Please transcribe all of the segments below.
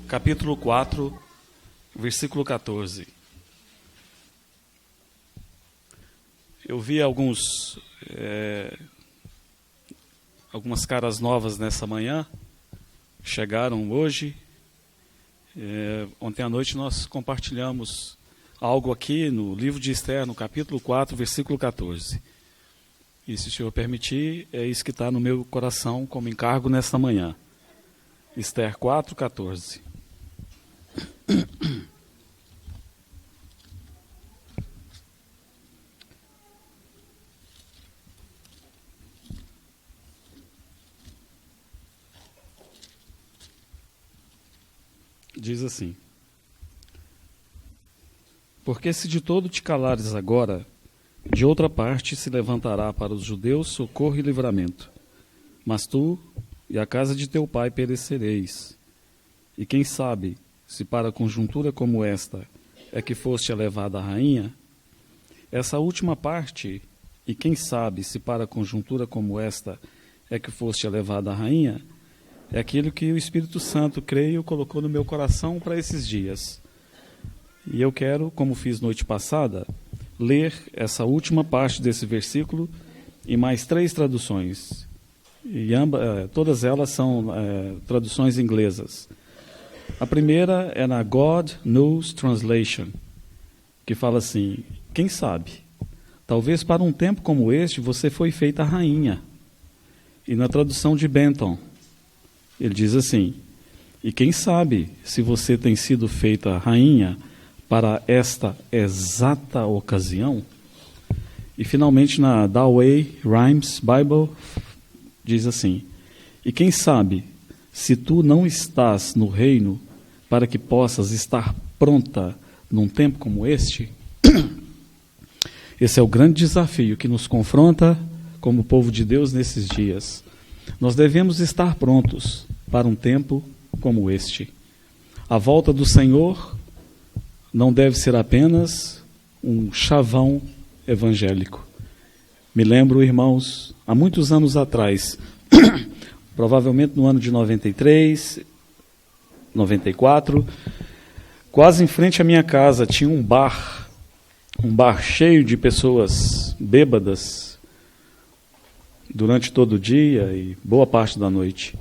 capítulo 4, versículo 14. Eu vi algumas caras novas nessa manhã, chegaram hoje. Ontem à noite nós compartilhamos algo aqui no livro de Esther, no capítulo 4, versículo 14. E se o Senhor permitir, é isso que está no meu coração como encargo nesta manhã. Esther 4, 14. Diz assim: porque se de todo te calares agora, de outra parte se levantará para os judeus socorro e livramento. Mas tu e a casa de teu pai perecereis. E quem sabe, se para conjuntura como esta é que foste elevada a rainha, essa última parte, e quem sabe, se para conjuntura como esta é que foste elevada a rainha, é aquilo que o Espírito Santo, creio, colocou no meu coração para esses dias. E eu quero, como fiz noite passada, ler essa última parte desse versículo em mais 3 traduções. E todas elas são traduções inglesas. A primeira é na God News Translation, que fala assim: quem sabe, talvez para um tempo como este você foi feita rainha. E na tradução de Benton, ele diz assim: e quem sabe se você tem sido feita rainha para esta exata ocasião? E finalmente na Douay Rheims Bible diz assim: e quem sabe se tu não estás no reino para que possas estar pronta num tempo como este? Esse é o grande desafio que nos confronta como povo de Deus nesses dias. Nós devemos estar prontos para um tempo como este. A volta do Senhor não deve ser apenas um chavão evangélico. Me lembro, irmãos, há muitos anos atrás, provavelmente no ano de 93, 94, quase em frente à minha casa tinha um bar cheio de pessoas bêbadas durante todo o dia e boa parte da noite.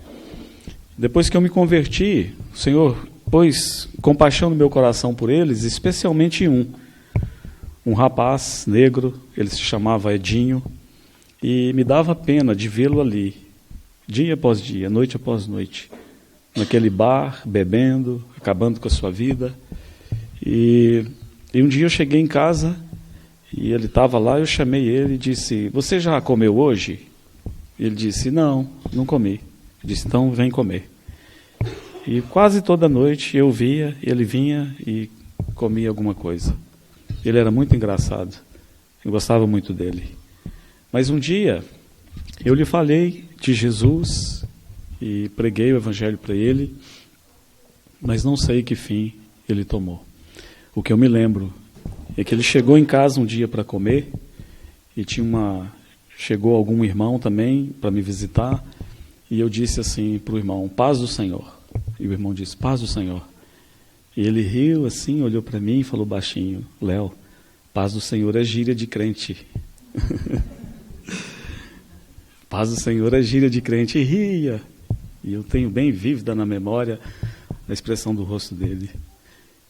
Depois que eu me converti, o Senhor pôs compaixão no meu coração por eles, especialmente um rapaz negro, ele se chamava Edinho, e me dava pena de vê-lo ali, dia após dia, noite após noite, naquele bar, bebendo, acabando com a sua vida. E um dia eu cheguei em casa, e ele estava lá, eu chamei ele e disse: você já comeu hoje? Ele disse: não comi. Eu disse: então vem comer. E quase toda noite eu via, ele vinha e comia alguma coisa. Ele era muito engraçado, eu gostava muito dele. Mas um dia eu lhe falei de Jesus e preguei o evangelho para ele, mas não sei que fim ele tomou. O que eu me lembro é que ele chegou em casa um dia para comer e chegou algum irmão também para me visitar, e eu disse assim para o irmão: paz do Senhor. E o irmão disse: paz do Senhor. E ele riu assim, olhou para mim e falou baixinho: Léo, paz do Senhor é gíria de crente. Paz do Senhor é gíria de crente. E ria. E eu tenho bem vívida na memória a expressão do rosto dele.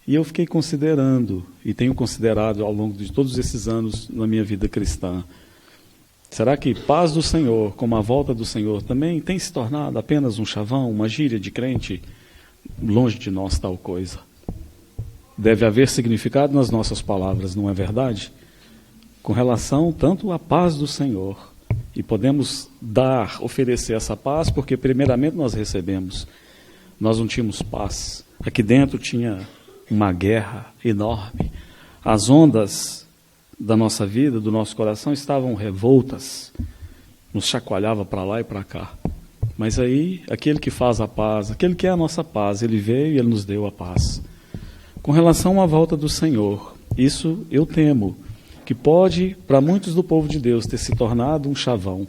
E eu fiquei considerando, e tenho considerado ao longo de todos esses anos na minha vida cristã: será que paz do Senhor, como a volta do Senhor, também tem se tornado apenas um chavão, uma gíria de crente? Longe de nós tal coisa. Deve haver significado nas nossas palavras, não é verdade? Com relação tanto à paz do Senhor, e podemos oferecer essa paz, porque primeiramente nós recebemos. Nós não tínhamos paz. Aqui dentro tinha uma guerra enorme. As ondas da nossa vida, do nosso coração, estavam revoltas, nos chacoalhava para lá e para cá. Mas aí, aquele que faz a paz, aquele que é a nossa paz, ele veio e ele nos deu a paz. Com relação à volta do Senhor, isso eu temo que pode, para muitos do povo de Deus, ter se tornado um chavão,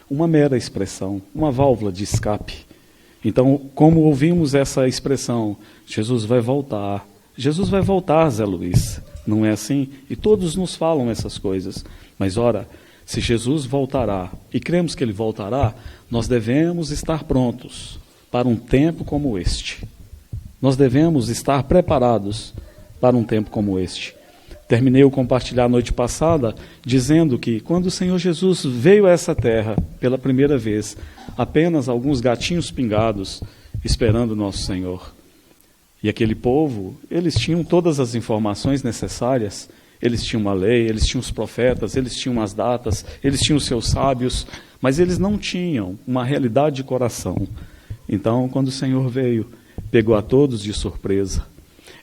uma mera expressão, uma válvula de escape. Então, como ouvimos essa expressão, Jesus vai voltar. Jesus vai voltar, Zé Luiz. Não é assim? E todos nos falam essas coisas. Mas, ora, se Jesus voltará, e cremos que Ele voltará, nós devemos estar prontos para um tempo como este. Nós devemos estar preparados para um tempo como este. Terminei o compartilhar a noite passada dizendo que quando o Senhor Jesus veio a essa terra pela primeira vez, apenas alguns gatinhos pingados esperando o nosso Senhor. E aquele povo, eles tinham todas as informações necessárias, eles tinham a lei, eles tinham os profetas, eles tinham as datas, eles tinham os seus sábios, mas eles não tinham uma realidade de coração. Então, quando o Senhor veio, pegou a todos de surpresa.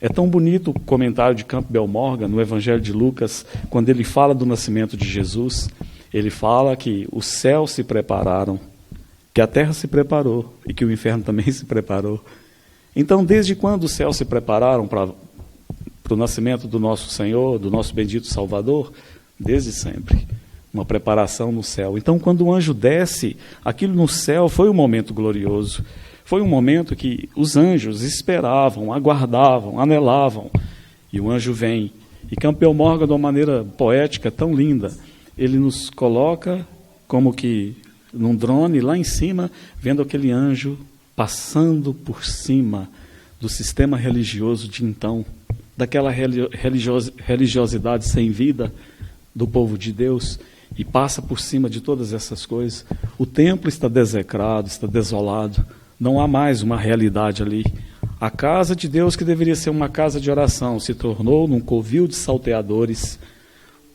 É tão bonito o comentário de Campbell Morgan no Evangelho de Lucas, quando ele fala do nascimento de Jesus. Ele fala que os céus se prepararam, que a terra se preparou e que o inferno também se preparou. Então, desde quando os céus se prepararam para o nascimento do nosso Senhor, do nosso bendito Salvador? Desde sempre. Uma preparação no céu. Então, quando o anjo desce, aquilo no céu foi um momento glorioso. Foi um momento que os anjos esperavam, aguardavam, anelavam. E o anjo vem. E Campbell Morgan, de uma maneira poética, tão linda, ele nos coloca como que num drone lá em cima, vendo aquele anjo passando por cima do sistema religioso de então, daquela religiosidade sem vida do povo de Deus, e passa por cima de todas essas coisas. O templo está desecrado, está desolado, não há mais uma realidade ali. A casa de Deus, que deveria ser uma casa de oração, se tornou num covil de salteadores,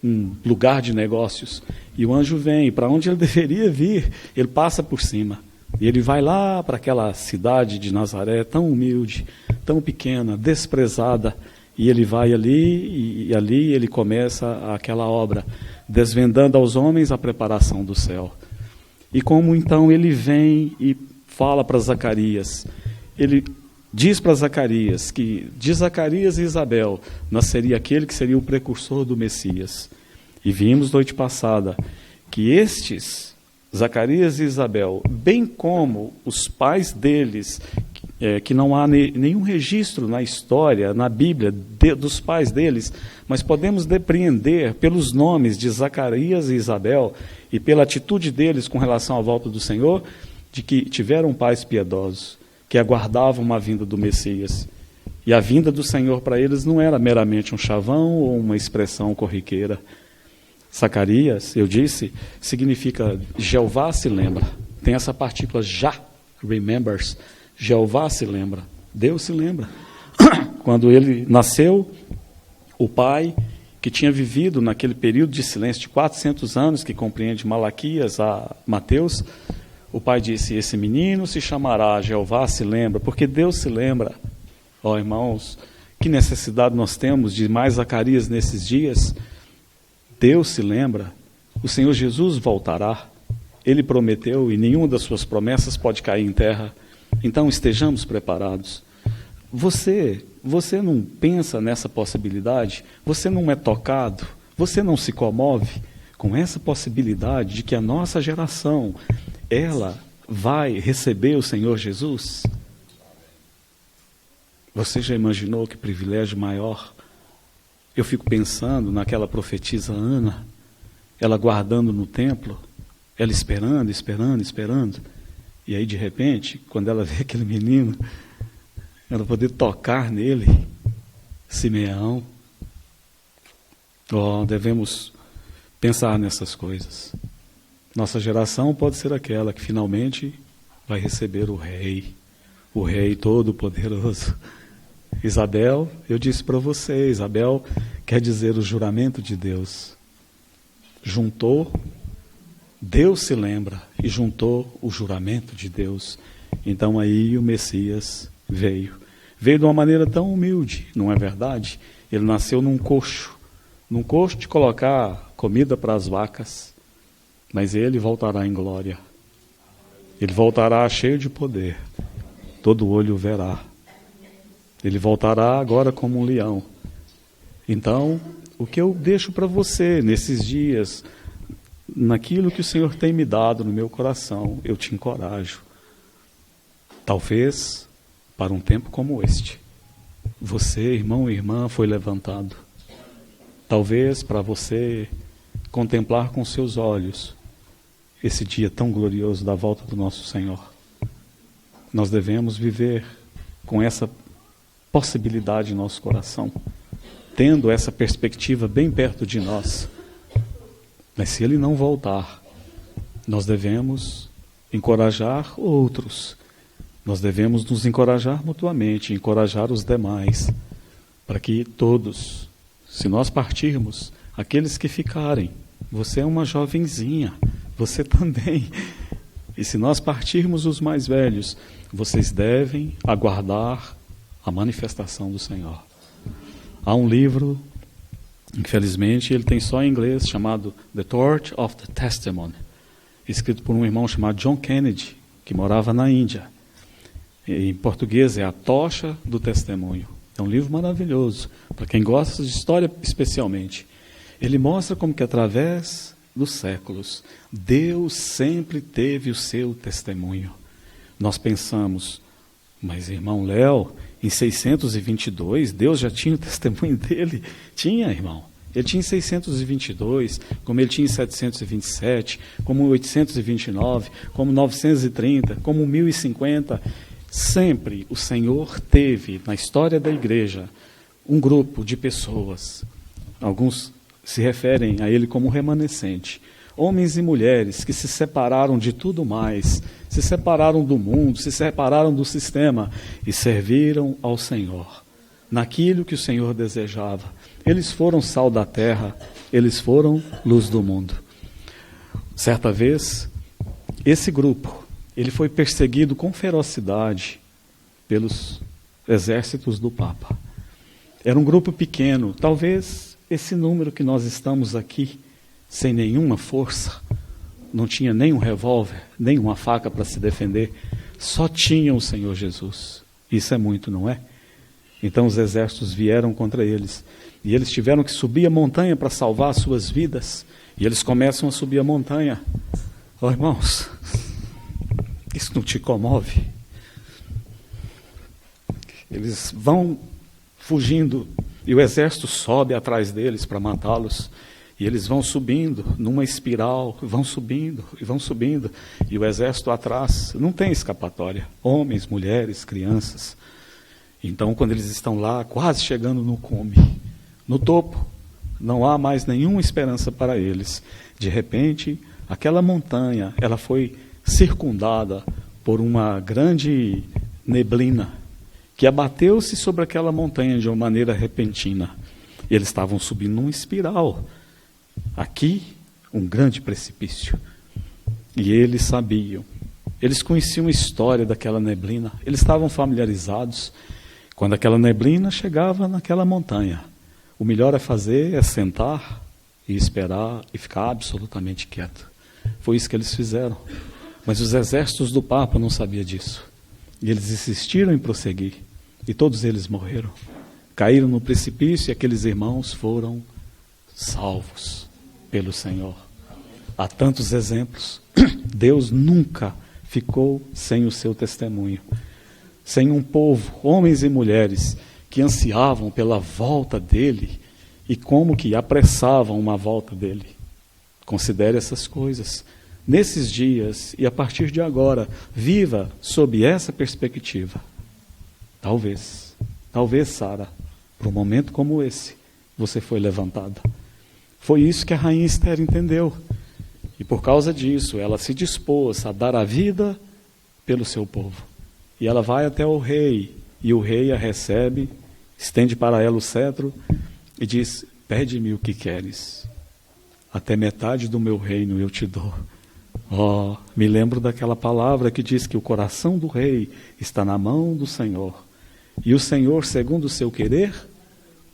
um lugar de negócios. E o anjo vem, para onde ele deveria vir, ele passa por cima. E ele vai lá para aquela cidade de Nazaré, tão humilde, tão pequena, desprezada. E ele vai ali, e ali ele começa aquela obra, desvendando aos homens a preparação do céu. E como então ele vem e fala para Zacarias, ele diz para Zacarias que de Zacarias e Isabel nasceria aquele que seria o precursor do Messias. E vimos noite passada que estes, Zacarias e Isabel, bem como os pais deles, que não há nenhum registro na história, na Bíblia, dos pais deles, mas podemos depreender pelos nomes de Zacarias e Isabel e pela atitude deles com relação à volta do Senhor, de que tiveram pais piedosos, que aguardavam uma vinda do Messias. E a vinda do Senhor para eles não era meramente um chavão ou uma expressão corriqueira. Zacarias, eu disse, significa Jeová se lembra. Tem essa partícula já, remembers. Jeová se lembra, Deus se lembra. Quando ele nasceu, o pai, que tinha vivido naquele período de silêncio de 400 anos, que compreende Malaquias a Mateus, o pai disse, esse menino se chamará Jeová se lembra, porque Deus se lembra. Ó irmãos, que necessidade nós temos de mais Zacarias nesses dias? Deus se lembra, o Senhor Jesus voltará, Ele prometeu e nenhuma das suas promessas pode cair em terra, então estejamos preparados. Você não pensa nessa possibilidade? Você não é tocado? Você não se comove com essa possibilidade de que a nossa geração, ela vai receber o Senhor Jesus? Você já imaginou que privilégio maior? Eu fico pensando naquela profetisa Ana, ela guardando no templo, ela esperando, esperando, esperando. E aí, de repente, quando ela vê aquele menino, ela poder tocar nele, Simeão. Devemos pensar nessas coisas. Nossa geração pode ser aquela que finalmente vai receber o Rei Todo-Poderoso. Isabel, eu disse para você, Isabel quer dizer o juramento de Deus. Juntou, Deus se lembra, e juntou o juramento de Deus. Então aí o Messias veio. Veio de uma maneira tão humilde, não é verdade? Ele nasceu num coxo de colocar comida para as vacas, mas ele voltará em glória. Ele voltará cheio de poder, todo olho o verá. Ele voltará agora como um leão. Então, o que eu deixo para você nesses dias, naquilo que o Senhor tem me dado no meu coração, eu te encorajo. Talvez para um tempo como este, você, irmão e irmã, foi levantado. Talvez para você contemplar com seus olhos esse dia tão glorioso da volta do nosso Senhor. Nós devemos viver com essa possibilidade em nosso coração, tendo essa perspectiva bem perto de nós. Mas se Ele não voltar, nós devemos encorajar outros, nós devemos nos encorajar mutuamente, encorajar os demais, para que todos, se nós partirmos, aqueles que ficarem, você é uma jovenzinha, você também, e se nós partirmos os mais velhos, vocês devem aguardar a manifestação do Senhor. Há um livro, infelizmente, ele tem só em inglês, chamado The Torch of the Testimony, escrito por um irmão chamado John Kennedy, que morava na Índia. Em português é A Tocha do Testemunho. É um livro maravilhoso, para quem gosta de história especialmente. Ele mostra como que através dos séculos, Deus sempre teve o seu testemunho. Nós pensamos, mas irmão Léo, em 622, Deus já tinha o testemunho dele? Tinha, irmão. Ele tinha em 622, como ele tinha em 727, como em 829, como 930, como 1050. Sempre o Senhor teve, na história da igreja, um grupo de pessoas. Alguns se referem a ele como remanescente. Homens e mulheres que se separaram de tudo mais, se separaram do mundo, se separaram do sistema e serviram ao Senhor, naquilo que o Senhor desejava. Eles foram sal da terra, eles foram luz do mundo. Certa vez, esse grupo, ele foi perseguido com ferocidade pelos exércitos do Papa. Era um grupo pequeno, talvez esse número que nós estamos aqui, sem nenhuma força, não tinha nem um revólver, nem uma faca para se defender, só tinha o Senhor Jesus. Isso é muito, não é? Então os exércitos vieram contra eles, e eles tiveram que subir a montanha para salvar as suas vidas, e eles começam a subir a montanha. Oh, irmãos, isso não te comove? Eles vão fugindo, e o exército sobe atrás deles para matá-los, e eles vão subindo numa espiral, vão subindo, e o exército atrás, não tem escapatória, homens, mulheres, crianças. Então, quando eles estão lá, quase chegando no cume, no topo, não há mais nenhuma esperança para eles. De repente, aquela montanha, ela foi circundada por uma grande neblina, que abateu-se sobre aquela montanha de uma maneira repentina. E eles estavam subindo numa espiral. Aqui, um grande precipício. E eles sabiam, eles conheciam a história daquela neblina, eles estavam familiarizados. Quando aquela neblina chegava naquela montanha, o melhor a fazer é sentar e esperar e ficar absolutamente quieto. Foi isso que eles fizeram. Mas os exércitos do Papa não sabiam disso. E eles insistiram em prosseguir. E todos eles morreram. Caíram no precipício e aqueles irmãos foram salvos pelo Senhor. Há tantos exemplos. Deus nunca ficou sem o seu testemunho. Sem um povo, homens e mulheres, que ansiavam pela volta dele e como que apressavam uma volta dele. Considere essas coisas. Nesses dias e a partir de agora, viva sob essa perspectiva. Talvez, Sara, para um momento como esse, você foi levantada. Foi isso que a rainha Esther entendeu. E por causa disso, ela se dispôs a dar a vida pelo seu povo. E ela vai até o rei, e o rei a recebe, estende para ela o cetro e diz: pede-me o que queres. Até metade do meu reino eu te dou. Oh, me lembro daquela palavra que diz que o coração do rei está na mão do Senhor. E o Senhor, segundo o seu querer,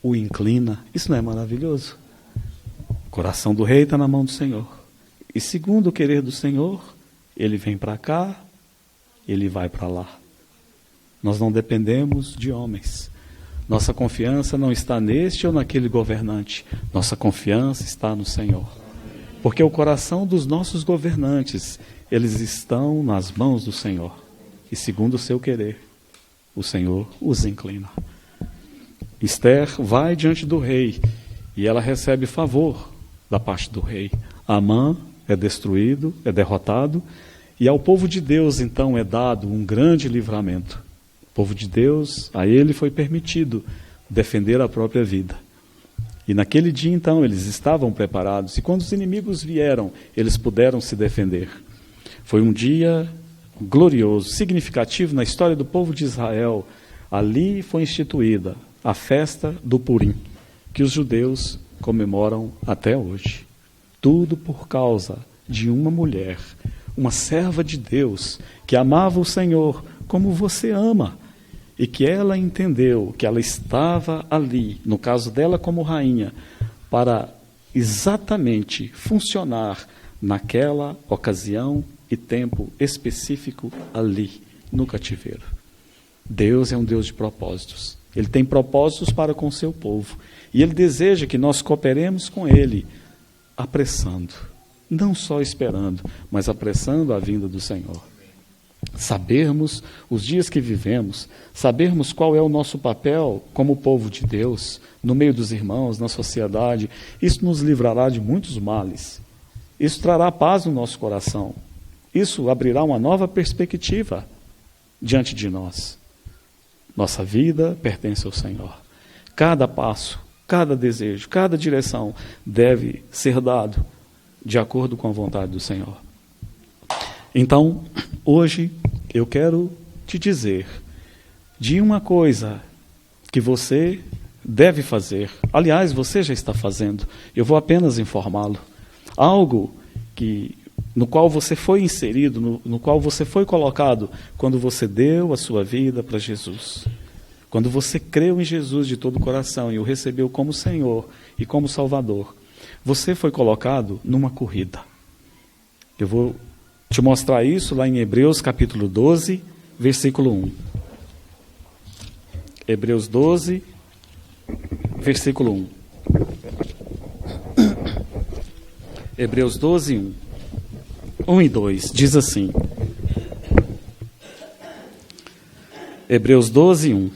o inclina. Isso não é maravilhoso? O coração do rei está na mão do Senhor. E segundo o querer do Senhor, ele vem para cá, ele vai para lá. Nós não dependemos de homens. Nossa confiança não está neste ou naquele governante. Nossa confiança está no Senhor. Porque o coração dos nossos governantes, eles estão nas mãos do Senhor. e segundo o seu querer, o Senhor os inclina. Esther vai diante do rei e ela recebe favor da parte do rei. Amã é destruído, é derrotado, e ao povo de Deus, então, é dado um grande livramento. O povo de Deus, a ele foi permitido defender a própria vida. E naquele dia, então, eles estavam preparados, e quando os inimigos vieram, eles puderam se defender. Foi um dia glorioso, significativo na história do povo de Israel. Ali foi instituída a festa do Purim, que os judeus comemoram até hoje. Tudo por causa de uma mulher, uma serva de Deus, que amava o Senhor como você ama, e que ela entendeu que ela estava ali, no caso dela como rainha, para exatamente funcionar naquela ocasião e tempo específico ali, no cativeiro. Deus é um Deus de propósitos. Ele tem propósitos para com o seu povo. E Ele deseja que nós cooperemos com Ele, apressando, não só esperando, mas apressando a vinda do Senhor. Sabermos os dias que vivemos, sabermos qual é o nosso papel como povo de Deus, no meio dos irmãos, na sociedade, isso nos livrará de muitos males. Isso trará paz no nosso coração. Isso abrirá uma nova perspectiva diante de nós. Nossa vida pertence ao Senhor. Cada passo, cada desejo, cada direção deve ser dado de acordo com a vontade do Senhor. Então, hoje eu quero te dizer de uma coisa que você deve fazer. Aliás, você já está fazendo. Eu vou apenas informá-lo. Algo no qual você foi inserido, no qual você foi colocado quando você deu a sua vida para Jesus. Quando você creu em Jesus de todo o coração e o recebeu como Senhor e como Salvador, você foi colocado numa corrida. Eu vou te mostrar isso lá em Hebreus capítulo 12, versículo 1. Hebreus 12, versículo 1. Hebreus 12, 1. 1 e 2, diz assim. Hebreus 12, 1.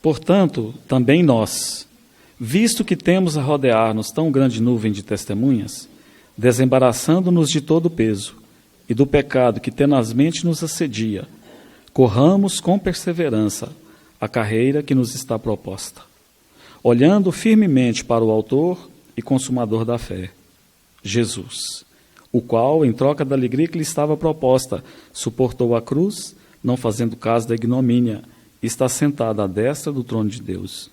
Portanto, também nós, visto que temos a rodear-nos tão grande nuvem de testemunhas, desembaraçando-nos de todo o peso e do pecado que tenazmente nos assedia, corramos com perseverança a carreira que nos está proposta, olhando firmemente para o autor e consumador da fé, Jesus, o qual, em troca da alegria que lhe estava proposta, suportou a cruz, não fazendo caso da ignomínia, e está sentado à destra do trono de Deus.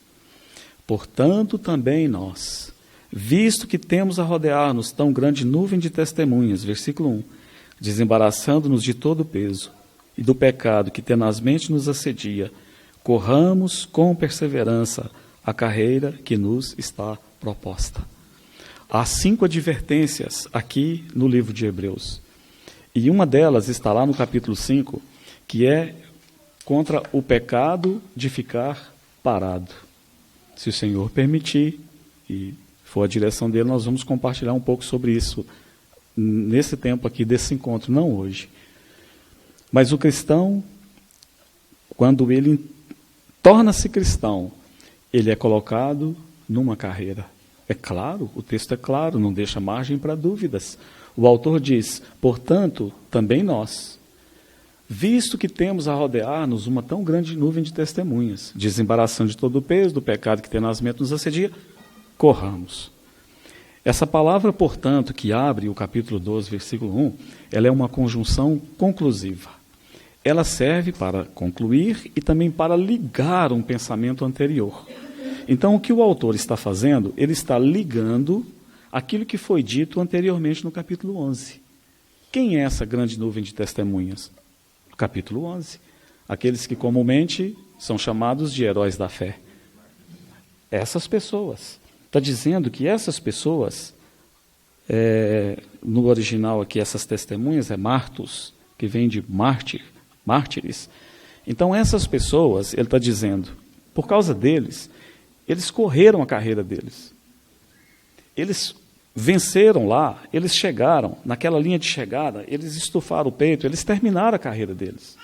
Portanto, também nós, visto que temos a rodear-nos tão grande nuvem de testemunhas, versículo 1, desembaraçando-nos de todo o peso e do pecado que tenazmente nos assedia, corramos com perseverança a carreira que nos está proposta. Há 5 advertências aqui no livro de Hebreus. E uma delas está lá no capítulo 5, que é contra o pecado de ficar parado. Se o Senhor permitir, e for a direção dele, nós vamos compartilhar um pouco sobre isso nesse tempo aqui desse encontro, não hoje. Mas o cristão, quando ele torna-se cristão, ele é colocado numa carreira. É claro, o texto é claro, não deixa margem para dúvidas. O autor diz, portanto, também nós, visto que temos a rodear-nos uma tão grande nuvem de testemunhas, desembaraçando de todo o peso do pecado que tenazmente nos assedia, corramos. Essa palavra, portanto, que abre o capítulo 12, versículo 1, ela é uma conjunção conclusiva. Ela serve para concluir e também para ligar um pensamento anterior. Então, o que o autor está fazendo, ele está ligando aquilo que foi dito anteriormente no capítulo 11. Quem é essa grande nuvem de testemunhas? Capítulo 11. Aqueles que comumente são chamados de heróis da fé. Essas pessoas. Está dizendo que essas pessoas, no original aqui, essas testemunhas, é martos, que vem de mártires. Então, essas pessoas, ele está dizendo, por causa deles, eles correram a carreira deles. Eles venceram lá, eles chegaram, naquela linha de chegada, eles estufaram o peito, eles terminaram a carreira deles.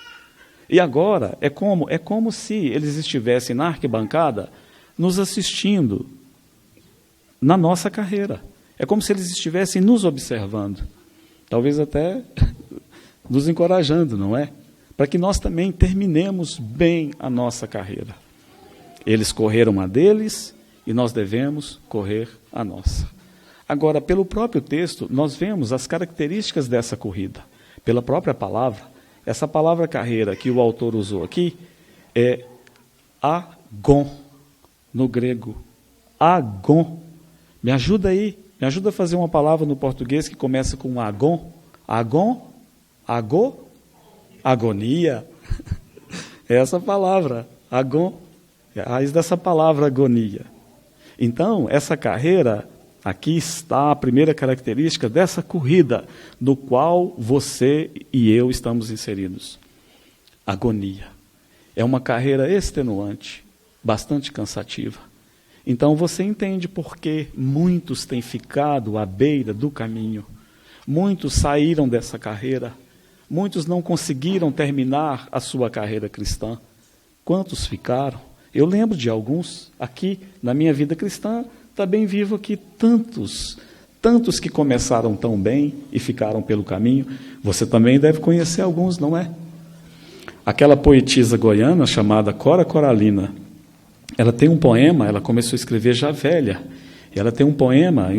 E agora é como se eles estivessem na arquibancada nos assistindo na nossa carreira. É como se eles estivessem nos observando, talvez até nos encorajando, não é? Para que nós também terminemos bem a nossa carreira. Eles correram a deles e nós devemos correr a nossa. Agora, pelo próprio texto, nós vemos as características dessa corrida. Pela própria palavra, essa palavra carreira que o autor usou aqui é agon, no grego. Agon. Me ajuda aí, me ajuda a fazer uma palavra no português que começa com agon. Agon? Agô? Agonia. É essa palavra, agon. É a raiz dessa palavra agonia. Então, essa carreira, aqui está a primeira característica dessa corrida, no qual você e eu estamos inseridos. Agonia. É uma carreira extenuante, bastante cansativa. Então você entende por que muitos têm ficado à beira do caminho. Muitos saíram dessa carreira. Muitos não conseguiram terminar a sua carreira cristã. Quantos ficaram? Eu lembro de alguns aqui na minha vida cristã, também vivo aqui tantos que começaram tão bem e ficaram pelo caminho. Você também deve conhecer alguns, não é? Aquela poetisa goiana chamada Cora Coralina, ela tem um poema, ela começou a escrever já velha, e ela tem um poema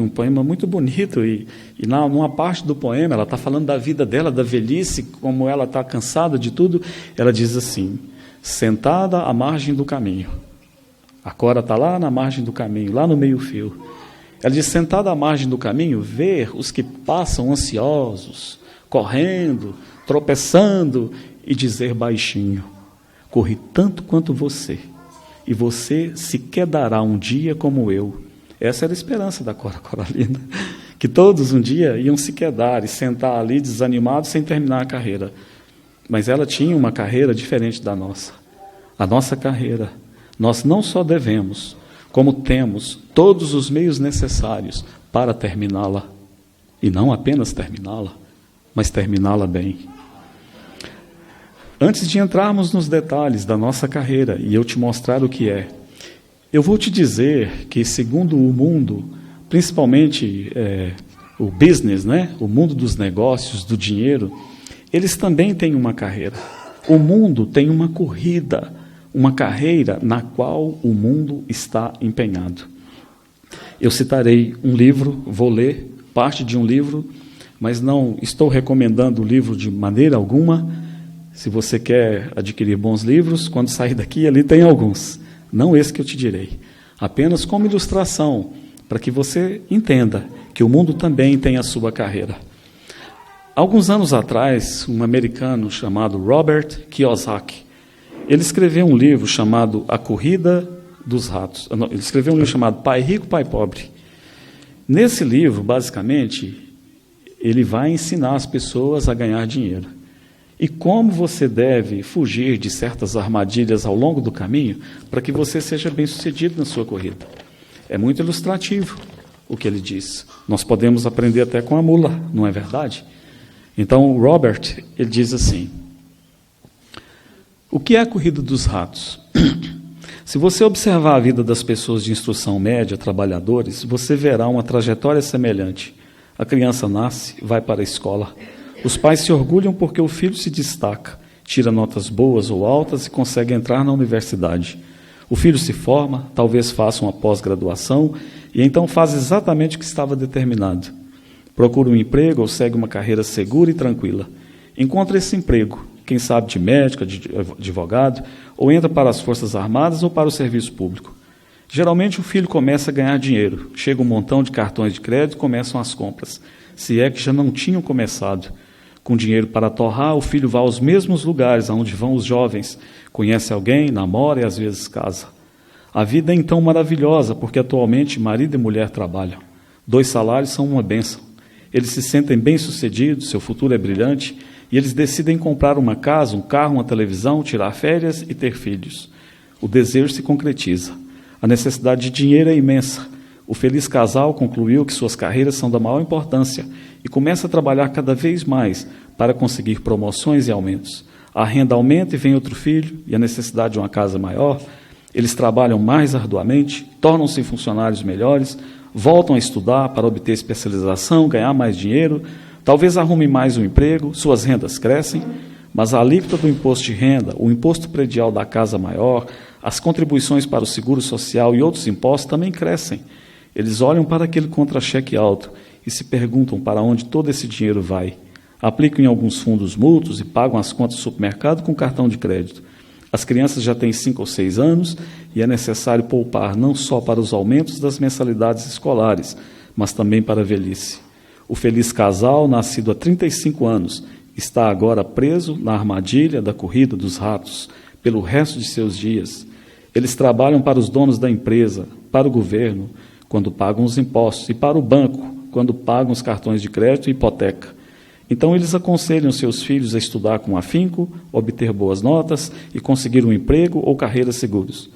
muito bonito, e numa parte do poema, ela está falando da vida dela, da velhice, como ela está cansada de tudo. Ela diz assim: sentada à margem do caminho. A Cora está lá na margem do caminho, lá no meio-fio. Ela diz: sentada à margem do caminho, ver os que passam ansiosos, correndo, tropeçando, e dizer baixinho: corri tanto quanto você, e você sequer dará um dia como eu. Essa era a esperança da Cora Coralina, que todos um dia iam se quedar e sentar ali desanimados sem terminar a carreira. Mas ela tinha uma carreira diferente da nossa. A nossa carreira, nós não só devemos, como temos todos os meios necessários para terminá-la. E não apenas terminá-la, mas terminá-la bem. Antes de entrarmos nos detalhes da nossa carreira e eu te mostrar o que é, eu vou te dizer que, segundo o mundo, principalmente o business, né? O mundo dos negócios, do dinheiro, eles também têm uma carreira. O mundo tem uma corrida, uma carreira na qual o mundo está empenhado. Eu citarei um livro, vou ler parte de um livro, mas não estou recomendando o livro de maneira alguma. Se você quer adquirir bons livros, quando sair daqui, ali tem alguns. Não esse que eu te direi. Apenas como ilustração, para que você entenda que o mundo também tem a sua carreira. Alguns anos atrás, um americano chamado Robert Kiyosaki, ele escreveu um livro chamado A Corrida dos Ratos. Ele escreveu um livro chamado Pai Rico, Pai Pobre. Nesse livro, basicamente, ele vai ensinar as pessoas a ganhar dinheiro. E como você deve fugir de certas armadilhas ao longo do caminho para que você seja bem-sucedido na sua corrida. É muito ilustrativo o que ele diz. Nós podemos aprender até com a mula, não é verdade? Então, o Robert, ele diz assim: o que é a corrida dos ratos? Se você observar a vida das pessoas de instrução média, trabalhadores, você verá uma trajetória semelhante. A criança nasce, vai para a escola. Os pais se orgulham porque o filho se destaca, tira notas boas ou altas e consegue entrar na universidade. O filho se forma, talvez faça uma pós-graduação, e então faz exatamente o que estava determinado. Procura um emprego ou segue uma carreira segura e tranquila. Encontra esse emprego, quem sabe de médico, de advogado, ou entra para as Forças Armadas ou para o serviço público. Geralmente o filho começa a ganhar dinheiro, chega um montão de cartões de crédito e começam as compras, se é que já não tinham começado. Com dinheiro para torrar, o filho vai aos mesmos lugares aonde vão os jovens, conhece alguém, namora e às vezes casa. A vida é então maravilhosa, porque atualmente marido e mulher trabalham. 2 salários são uma bênção. Eles se sentem bem-sucedidos, seu futuro é brilhante, e eles decidem comprar uma casa, um carro, uma televisão, tirar férias e ter filhos. O desejo se concretiza. A necessidade de dinheiro é imensa. O feliz casal concluiu que suas carreiras são da maior importância e começa a trabalhar cada vez mais para conseguir promoções e aumentos. A renda aumenta e vem outro filho e a necessidade de uma casa maior. Eles trabalham mais arduamente, tornam-se funcionários melhores, voltam a estudar para obter especialização, ganhar mais dinheiro, talvez arrumem mais um emprego, suas rendas crescem, mas a alíquota do imposto de renda, o imposto predial da casa maior, as contribuições para o seguro social e outros impostos também crescem. Eles olham para aquele contra-cheque alto e se perguntam para onde todo esse dinheiro vai. Aplicam em alguns fundos mútuos e pagam as contas do supermercado com cartão de crédito. As crianças já têm 5 ou 6 anos e é necessário poupar não só para os aumentos das mensalidades escolares, mas também para a velhice. O feliz casal, nascido há 35 anos, está agora preso na armadilha da corrida dos ratos pelo resto de seus dias. Eles trabalham para os donos da empresa, para o governo, quando pagam os impostos, e para o banco, quando pagam os cartões de crédito e hipoteca. Então, eles aconselham seus filhos a estudar com afinco, obter boas notas e conseguir um emprego ou carreiras seguros.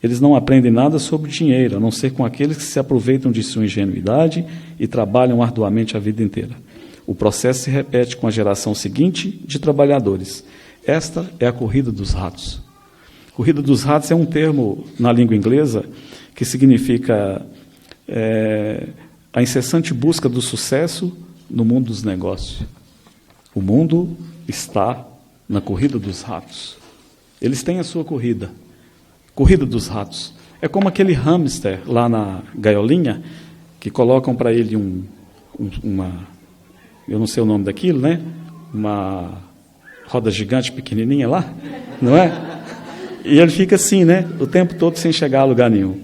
Eles não aprendem nada sobre dinheiro, a não ser com aqueles que se aproveitam de sua ingenuidade e trabalham arduamente a vida inteira. O processo se repete com a geração seguinte de trabalhadores. Esta é a corrida dos ratos. Corrida dos ratos é um termo na língua inglesa que significa a incessante busca do sucesso no mundo dos negócios. O mundo está na corrida dos ratos. Eles têm a sua corrida. Corrida dos ratos. É como aquele hamster lá na gaiolinha, que colocam para ele uma... Eu não sei o nome daquilo, né? Uma roda gigante pequenininha lá, não é? E ele fica assim, né? O tempo todo sem chegar a lugar nenhum.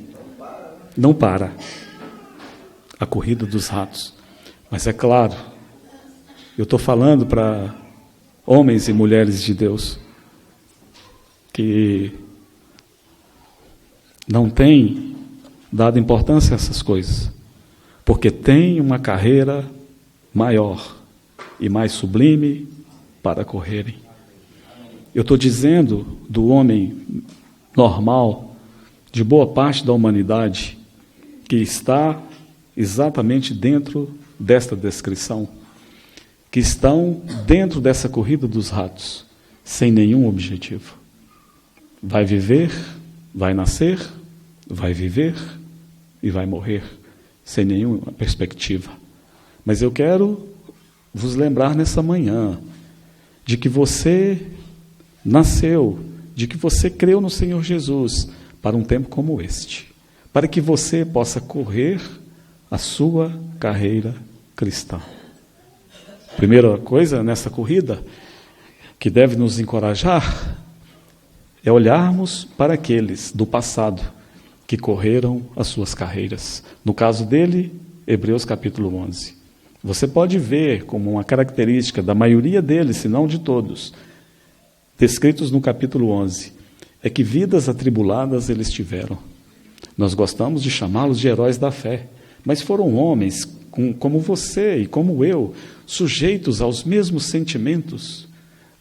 Não para. A corrida dos ratos. Mas é claro, eu estou falando para homens e mulheres de Deus que não têm dado importância a essas coisas, porque têm uma carreira maior e mais sublime para correrem. Eu estou dizendo do homem normal, de boa parte da humanidade, que está exatamente dentro desta descrição, que estão dentro dessa corrida dos ratos, sem nenhum objetivo. Vai viver, vai nascer, vai viver e vai morrer, sem nenhuma perspectiva. Mas eu quero vos lembrar nessa manhã de que você nasceu, de que você creu no Senhor Jesus para um tempo como este, para que você possa correr a sua carreira cristã. Primeira coisa nessa corrida que deve nos encorajar é olharmos para aqueles do passado que correram as suas carreiras. No caso dele, Hebreus capítulo 11. Você pode ver como uma característica da maioria deles, se não de todos, descritos no capítulo 11, é que vidas atribuladas eles tiveram. Nós gostamos de chamá-los de heróis da fé, mas foram homens como você e como eu, sujeitos aos mesmos sentimentos.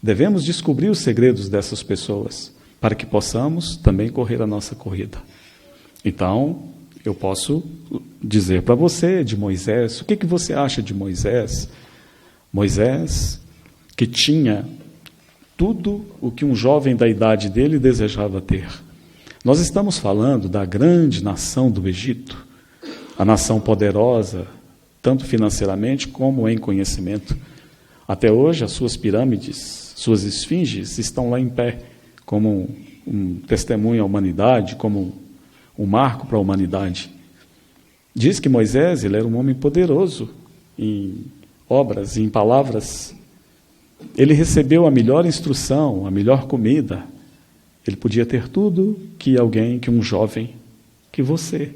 Devemos descobrir os segredos dessas pessoas, para que possamos também correr a nossa corrida. Então, eu posso dizer para você de Moisés, o que você acha de Moisés? Moisés, que tinha tudo o que um jovem da idade dele desejava ter. Nós estamos falando da grande nação do Egito, a nação poderosa, tanto financeiramente como em conhecimento. Até hoje, as suas pirâmides, suas esfinges estão lá em pé, como um testemunho à humanidade, como um marco para a humanidade. Diz que Moisés, ele era um homem poderoso em obras e em palavras. Ele recebeu a melhor instrução, a melhor comida. Ele podia ter tudo que um jovem, que você,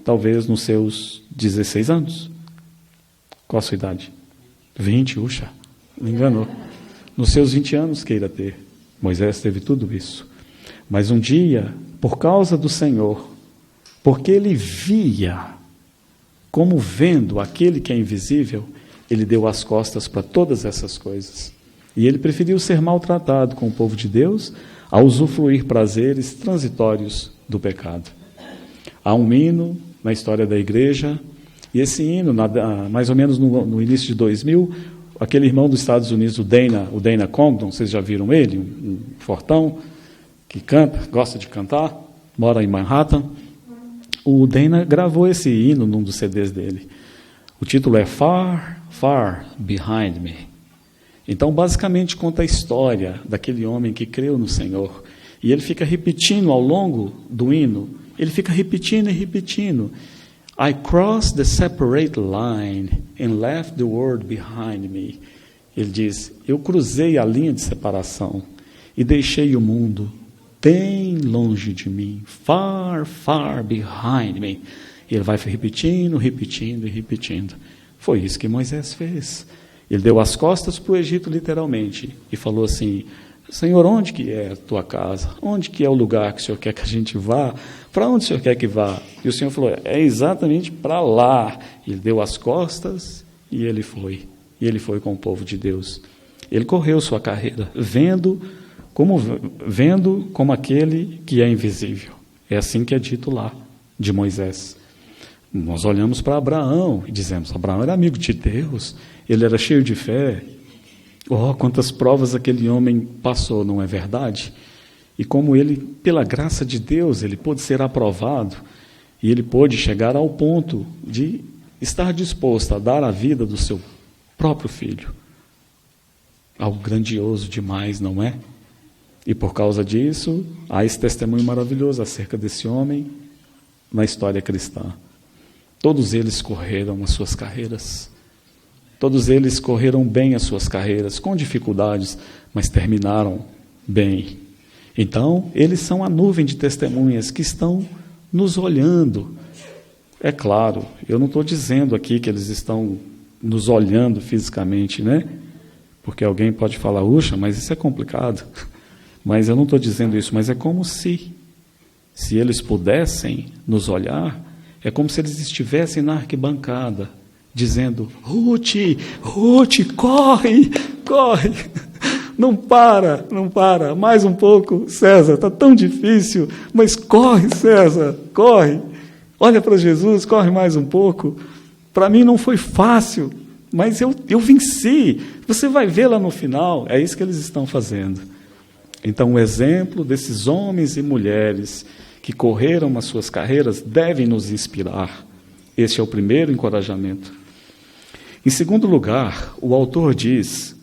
talvez nos seus 16 anos. Qual a sua idade? 20, me enganou. Nos seus 20 anos queira ter. Moisés teve tudo isso. Mas um dia, por causa do Senhor, porque ele via, como vendo aquele que é invisível, ele deu as costas para todas essas coisas. E ele preferiu ser maltratado com o povo de Deus a usufruir prazeres transitórios do pecado. Há um hino na história da igreja. E esse hino, mais ou menos no início de 2000, aquele irmão dos Estados Unidos, o Dana Congdon, vocês já viram ele? Um fortão que canta, gosta de cantar, mora em Manhattan. O Dana gravou esse hino num dos CDs dele. O título é Far, Far Behind Me. Então, basicamente, conta a história daquele homem que creu no Senhor. E ele fica repetindo ao longo do hino, ele fica repetindo e repetindo. I crossed the separate line and left the world behind me. Ele diz, eu cruzei a linha de separação e deixei o mundo bem longe de mim. Far, far behind me. E ele vai repetindo, repetindo e repetindo. Foi isso que Moisés fez. Ele deu as costas para o Egito, literalmente, e falou assim, Senhor, onde que é a tua casa? Onde que é o lugar que o Senhor quer que a gente vá? Para onde o Senhor quer que vá? E o Senhor falou, é exatamente para lá. Ele deu as costas e ele foi. E ele foi com o povo de Deus. Ele correu sua carreira, vendo como aquele que é invisível. É assim que é dito lá, de Moisés. Nós olhamos para Abraão e dizemos, Abraão era amigo de Deus, ele era cheio de fé. Oh, quantas provas aquele homem passou, não é verdade? E como ele, pela graça de Deus, ele pôde ser aprovado, e ele pôde chegar ao ponto de estar disposto a dar a vida do seu próprio filho. Algo grandioso demais, não é? E por causa disso, há esse testemunho maravilhoso acerca desse homem na história cristã. Todos eles correram as suas carreiras. Todos eles correram bem as suas carreiras, com dificuldades, mas terminaram bem. Então, eles são a nuvem de testemunhas que estão nos olhando. É claro, eu não estou dizendo aqui que eles estão nos olhando fisicamente, né? Porque alguém pode falar, uxa, mas isso é complicado. Mas eu não estou dizendo isso, mas é como se eles pudessem nos olhar, é como se eles estivessem na arquibancada, dizendo, Ruth, corre, corre, não para, mais um pouco, César, está tão difícil, mas corre, César, corre, olha para Jesus, corre mais um pouco, para mim não foi fácil, mas eu venci, você vai ver lá no final, é isso que eles estão fazendo. Então o exemplo desses homens e mulheres que correram as suas carreiras devem nos inspirar. Este é o primeiro encorajamento. Em segundo lugar, o autor diz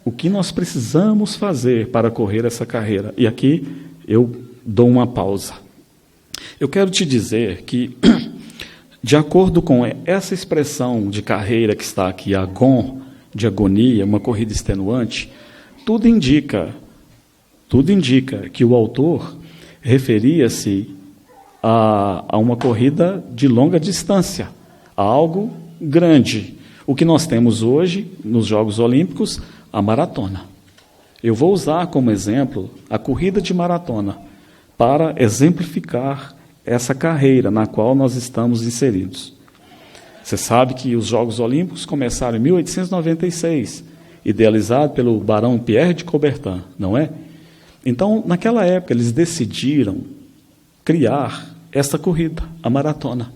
o que nós precisamos fazer para correr essa carreira. E aqui eu dou uma pausa. Eu quero te dizer que, de acordo com essa expressão de carreira que está aqui, agon, de agonia, uma corrida extenuante, tudo indica que o autor referia-se a uma corrida de longa distância, a algo grande. O que nós temos hoje, nos Jogos Olímpicos, a maratona. Eu vou usar como exemplo a corrida de maratona, para exemplificar essa carreira na qual nós estamos inseridos. Você sabe que os Jogos Olímpicos começaram em 1896, idealizado pelo barão Pierre de Coubertin, não é? Então, naquela época, eles decidiram criar esta corrida, a maratona.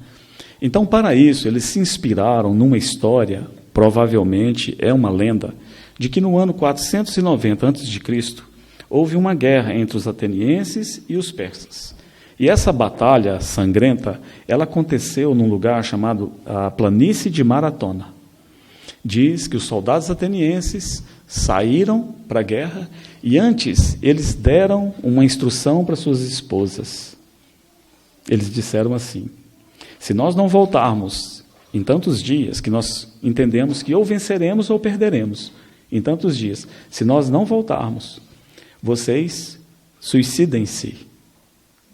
Então, para isso, eles se inspiraram numa história, provavelmente é uma lenda, de que no ano 490 a.C., houve uma guerra entre os atenienses e os persas. E essa batalha sangrenta, ela aconteceu num lugar chamado a Planície de Maratona. Diz que os soldados atenienses saíram para a guerra e antes eles deram uma instrução para suas esposas. Eles disseram assim, se nós não voltarmos em tantos dias, que nós entendemos que ou venceremos ou perderemos, em tantos dias, se nós não voltarmos, vocês suicidem-se.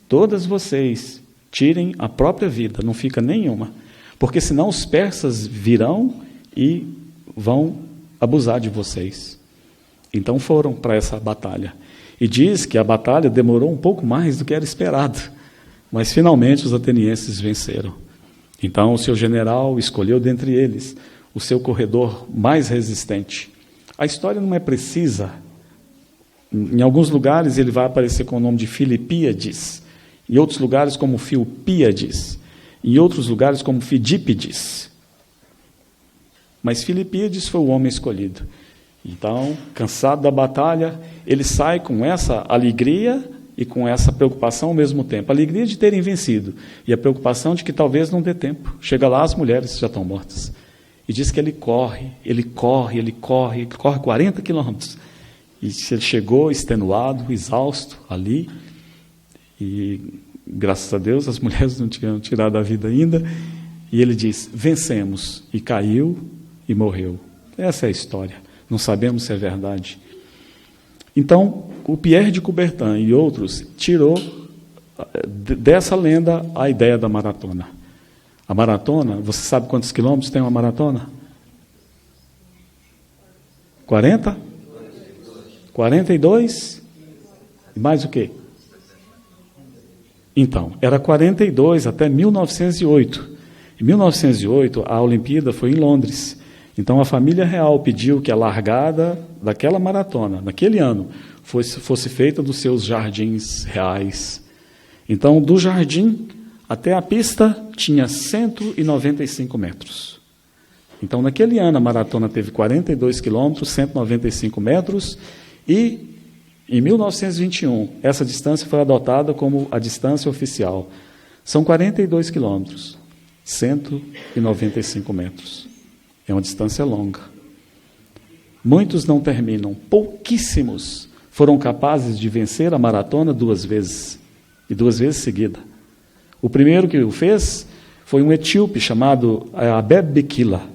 Todas vocês tirem a própria vida, não fica nenhuma, porque senão os persas virão e vão abusar de vocês. Então foram para essa batalha. E diz que a batalha demorou um pouco mais do que era esperado, mas finalmente os atenienses venceram. Então o seu general escolheu dentre eles o seu corredor mais resistente. A história não é precisa. Em alguns lugares ele vai aparecer com o nome de Filipíades, em outros lugares como Filpíades. em outros lugares como Fidípides. Mas Filipíades foi o homem escolhido. Então, cansado da batalha, ele sai com essa alegria e com essa preocupação ao mesmo tempo. A alegria de terem vencido e a preocupação de que talvez não dê tempo. Chega lá, as mulheres já estão mortas. E diz que ele corre 40 quilômetros. E ele chegou extenuado, exausto ali. E, graças a Deus, as mulheres não tinham tirado a vida ainda. E ele diz, vencemos. E caiu e morreu. Essa é a história. Não sabemos se é verdade. Então, o Pierre de Coubertin e outros tirou dessa lenda a ideia da maratona. A maratona, você sabe quantos quilômetros tem uma maratona? 40? 42? E mais o quê? Então, era 42 até 1908. Em 1908, a Olimpíada foi em Londres. Então, a família real pediu que a largada daquela maratona, naquele ano, fosse feita dos seus jardins reais. Então, do jardim até a pista, tinha 195 metros. Então, naquele ano, a maratona teve 42 quilômetros, 195 metros, e, em 1921, essa distância foi adotada como a distância oficial. São 42 quilômetros, 195 metros. É uma distância longa. Muitos não terminam, pouquíssimos foram capazes de vencer a maratona 2 vezes, e 2 vezes seguida. O primeiro que o fez foi um etíope chamado Abebe Bikila.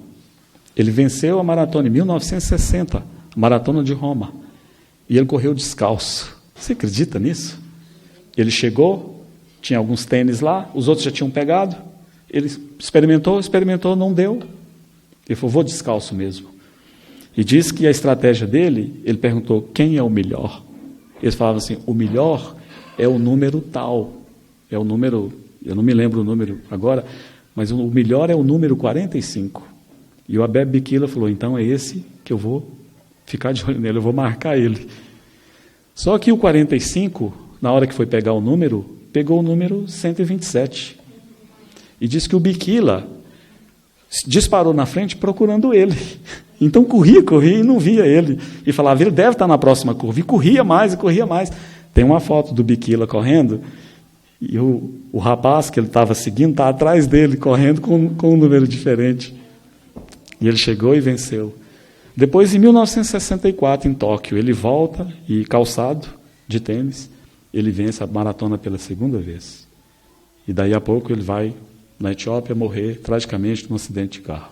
Ele venceu a maratona em 1960, a maratona de Roma, e ele correu descalço. Você acredita nisso? Ele chegou, tinha alguns tênis lá, os outros já tinham pegado, ele experimentou, não deu. Ele falou, vou descalço mesmo. E diz que a estratégia dele, ele perguntou, quem é o melhor? Eles falavam assim, o melhor é o número tal. É o número, eu não me lembro o número agora, mas o melhor é o número 45. E o Abebe Bikila falou, então é esse que eu vou ficar de olho nele, eu vou marcar ele. Só que o 45, na hora que foi pegar o número, pegou o número 127. E diz que o Bikila disparou na frente procurando ele. Então corria e não via ele. E falava, ele deve estar na próxima curva. E corria mais. Tem uma foto do Bikila correndo, e o rapaz que ele estava seguindo está atrás dele, correndo com um número diferente. E ele chegou e venceu. Depois, em 1964, em Tóquio, ele volta e, calçado de tênis, ele vence a maratona pela 2ª vez. E daí a pouco ele vai na Etiópia morrer tragicamente num acidente de carro.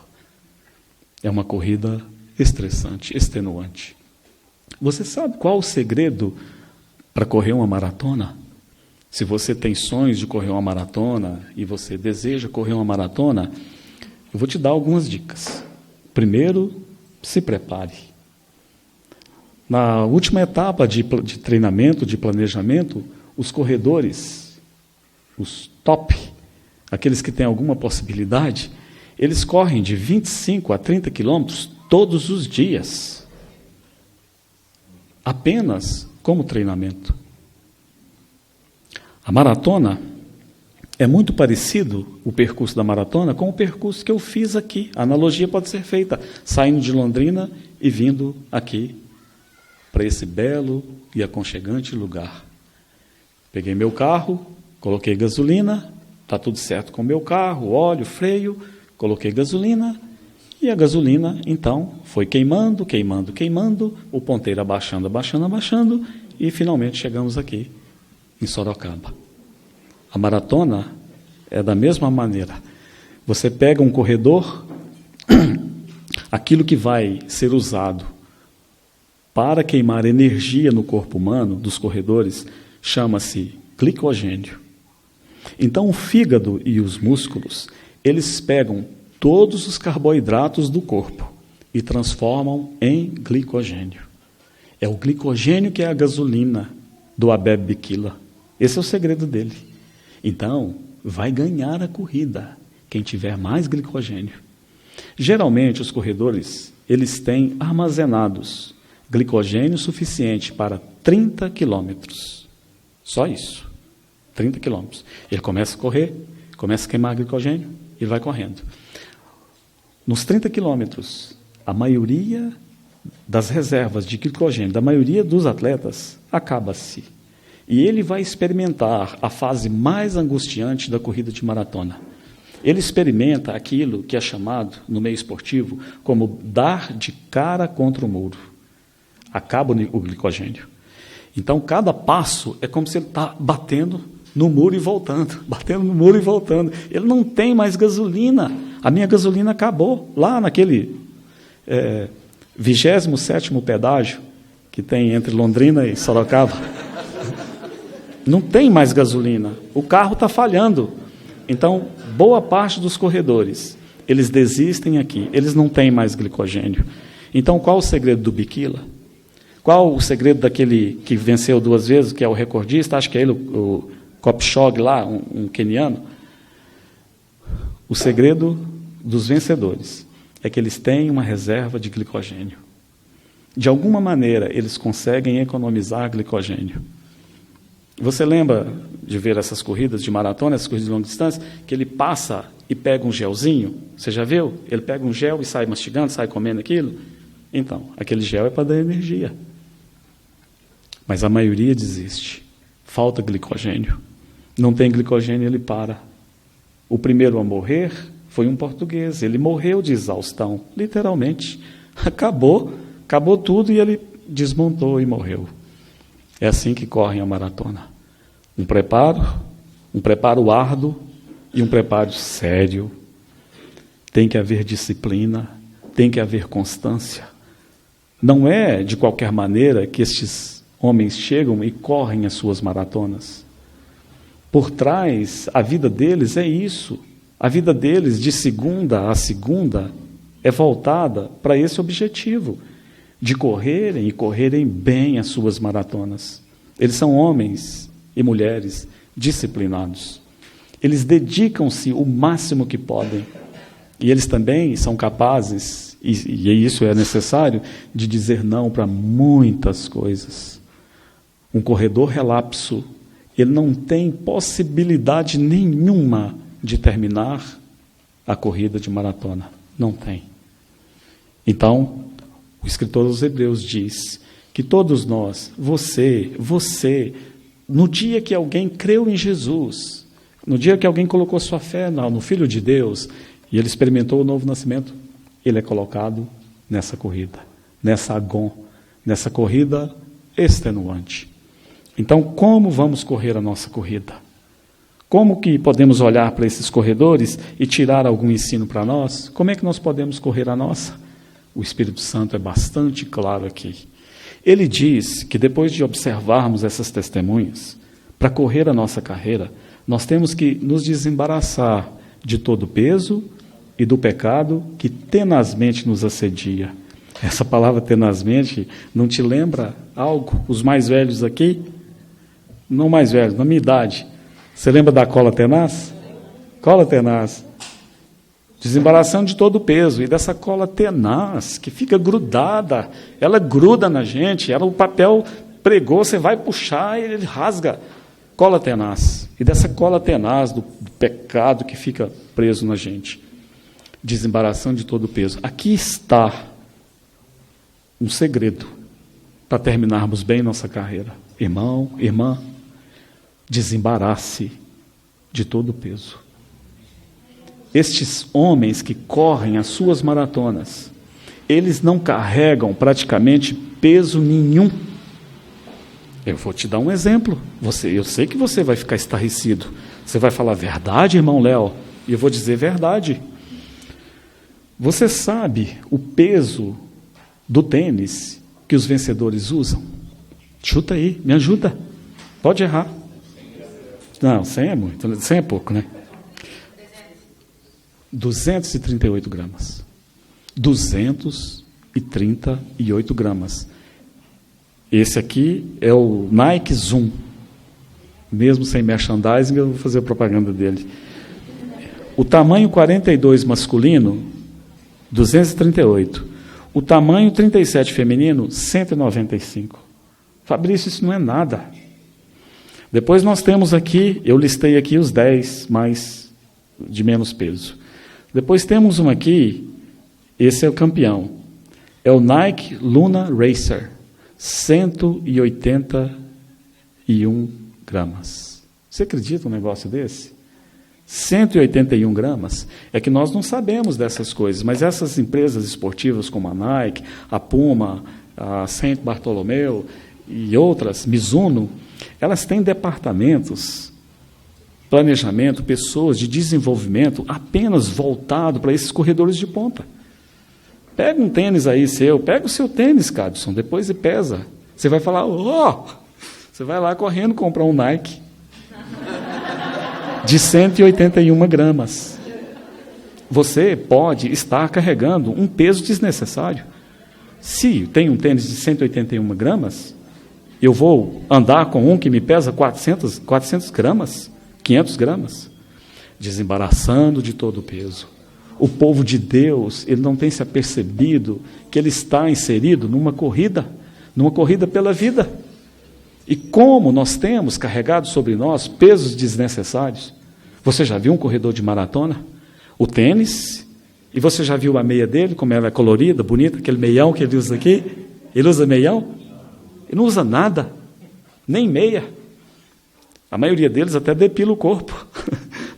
É uma corrida estressante, extenuante. Você sabe qual o segredo para correr uma maratona? Se você tem sonhos de correr uma maratona e você deseja correr uma maratona, eu vou te dar algumas dicas. Primeiro, se prepare. Na última etapa de treinamento, de planejamento, os corredores, os top, aqueles que têm alguma possibilidade, eles correm de 25 a 30 quilômetros todos os dias. Apenas como treinamento. A maratona é muito parecido, o percurso da maratona, com o percurso que eu fiz aqui. A analogia pode ser feita, saindo de Londrina e vindo aqui, para esse belo e aconchegante lugar. Peguei meu carro, coloquei gasolina, está tudo certo com o meu carro, óleo, freio, coloquei gasolina, e a gasolina, então, foi queimando, o ponteiro abaixando, e finalmente chegamos aqui, em Sorocaba. A maratona é da mesma maneira. Você pega um corredor, aquilo que vai ser usado para queimar energia no corpo humano, dos corredores, chama-se glicogênio. Então, o fígado e os músculos, eles pegam todos os carboidratos do corpo e transformam em glicogênio. É o glicogênio que é a gasolina do Abebe Bikila. Esse é o segredo dele. Então, vai ganhar a corrida quem tiver mais glicogênio. Geralmente, os corredores, eles têm armazenados glicogênio suficiente para 30 quilômetros. Só isso. 30 quilômetros. Ele começa a correr, Começa a queimar glicogênio, ele vai correndo. Nos 30 quilômetros, a maioria das reservas de glicogênio, da maioria dos atletas, acaba-se. E ele vai experimentar a fase mais angustiante da corrida de maratona. Ele experimenta aquilo que é chamado, no meio esportivo, como dar de cara contra o muro. Acaba o glicogênio. Então, cada passo é como se ele está batendo no muro e voltando, batendo no muro e voltando. Ele não tem mais gasolina. A minha gasolina acabou lá naquele 27º pedágio que tem entre Londrina e Sorocaba. Não tem mais gasolina. O carro está falhando. Então, boa parte dos corredores, eles desistem aqui. Eles não têm mais glicogênio. Então, qual o segredo do Bikila? Qual o segredo daquele que venceu 2 vezes, que é o recordista? Acho que é ele, o Kipchoge lá, um queniano. O segredo dos vencedores é que eles têm uma reserva de glicogênio. De alguma maneira, eles conseguem economizar glicogênio. Você lembra de ver essas corridas de maratona, essas corridas de longa distância, que ele passa e pega um gelzinho? Você já viu? Ele pega um gel e sai mastigando, sai comendo aquilo? Então, aquele gel é para dar energia. Mas a maioria desiste. Falta glicogênio. Não tem glicogênio, ele para. O primeiro a morrer foi um português. Ele morreu de exaustão, literalmente. Acabou tudo e ele desmontou e morreu. É assim que corre a maratona. Um preparo árduo e um preparo sério. Tem que haver disciplina, tem que haver constância. Não é de qualquer maneira que estes homens chegam e correm as suas maratonas. Por trás, a vida deles é isso. A vida deles, de segunda a segunda, é voltada para esse objetivo, de correrem e correrem bem as suas maratonas. Eles são homens e mulheres disciplinados. Eles dedicam-se o máximo que podem. E eles também são capazes, e isso é necessário, de dizer não para muitas coisas. Um corredor relapso, ele não tem possibilidade nenhuma de terminar a corrida de maratona. Não tem. Então, o escritor aos Hebreus diz que todos nós, você, no dia que alguém creu em Jesus, no dia que alguém colocou sua fé no Filho de Deus, e ele experimentou o novo nascimento, ele é colocado nessa corrida, nessa agon, nessa corrida extenuante. Então, como vamos correr a nossa corrida? Como que podemos olhar para esses corredores e tirar algum ensino para nós? Como é que nós podemos correr a nossa? O Espírito Santo é bastante claro aqui. Ele diz que depois de observarmos essas testemunhas, para correr a nossa carreira, nós temos que nos desembaraçar de todo o peso e do pecado que tenazmente nos assedia. Essa palavra tenazmente não te lembra algo? Os mais velhos aqui? Não mais velhos, na minha idade. Você lembra da cola tenaz? Cola tenaz. Desembaraçando de todo o peso. E dessa cola tenaz, que fica grudada. Ela gruda na gente. O papel pregou, você vai puxar e ele rasga. Cola tenaz. E dessa cola tenaz do pecado que fica preso na gente. Desembaraçando de todo o peso. Aqui está um segredo para terminarmos bem nossa carreira. Irmão, irmã, desembarace de todo o peso. Estes homens que correm as suas maratonas, eles não carregam praticamente peso nenhum. Eu vou te dar um exemplo. Eu sei que você vai ficar estarrecido. Você vai falar verdade, irmão Léo? E eu vou dizer verdade. Você sabe o peso do tênis que os vencedores usam? Chuta aí, me ajuda. Pode errar. Não, 100 é muito, 100 é pouco, né? 238 gramas. 238 gramas. Esse aqui é o Nike Zoom. Mesmo sem merchandising, eu vou fazer a propaganda dele. O tamanho 42 masculino, 238. O tamanho 37 feminino, 195. Fabrício, isso não é nada. Depois nós temos aqui, eu listei aqui os 10 mais de menos peso. Depois temos um aqui, esse é o campeão. É o Nike Luna Racer, 181 gramas. Você acredita um negócio desse? 181 gramas. É que nós não sabemos dessas coisas, mas essas empresas esportivas como a Nike, a Puma, a Saint Bartholomew e outras, Mizuno, elas têm departamentos, planejamento, pessoas de desenvolvimento apenas voltado para esses corredores de ponta. Pega um tênis aí seu, pega o seu tênis, Cadson, depois e pesa. Você vai falar, você vai lá correndo comprar um Nike de 181 gramas. Você pode estar carregando um peso desnecessário. Se tem um tênis de 181 gramas, eu vou andar com um que me pesa 400 gramas, 500 gramas, desembaraçando de todo o peso. O povo de Deus, ele não tem se apercebido que ele está inserido numa corrida pela vida. E como nós temos carregado sobre nós pesos desnecessários. Você já viu um corredor de maratona? O tênis, e você já viu a meia dele, como ela é colorida, bonita, aquele meião que ele usa aqui? Ele usa meião? Ele não usa nada, nem meia. A maioria deles até depila o corpo,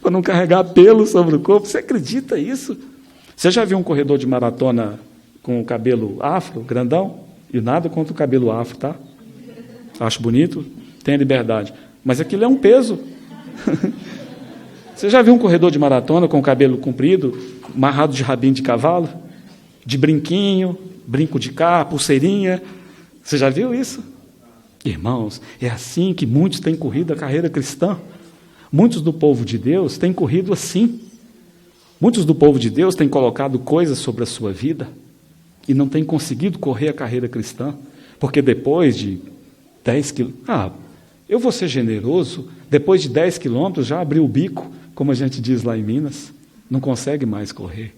para não carregar pelo sobre o corpo. Você acredita isso? Você já viu um corredor de maratona com o cabelo afro, grandão? E nada contra o cabelo afro, tá? Acho bonito, tem a liberdade. Mas aquilo é um peso. Você já viu um corredor de maratona com o cabelo comprido, amarrado de rabinho de cavalo? De brinquinho, brinco de cá, pulseirinha? Você já viu isso? Irmãos, é assim que muitos têm corrido a carreira cristã. Muitos do povo de Deus têm corrido assim. Muitos do povo de Deus têm colocado coisas sobre a sua vida e não têm conseguido correr a carreira cristã, porque depois de 10 quilômetros... eu vou ser generoso, depois de 10 quilômetros já abriu o bico, como a gente diz lá em Minas, não consegue mais correr.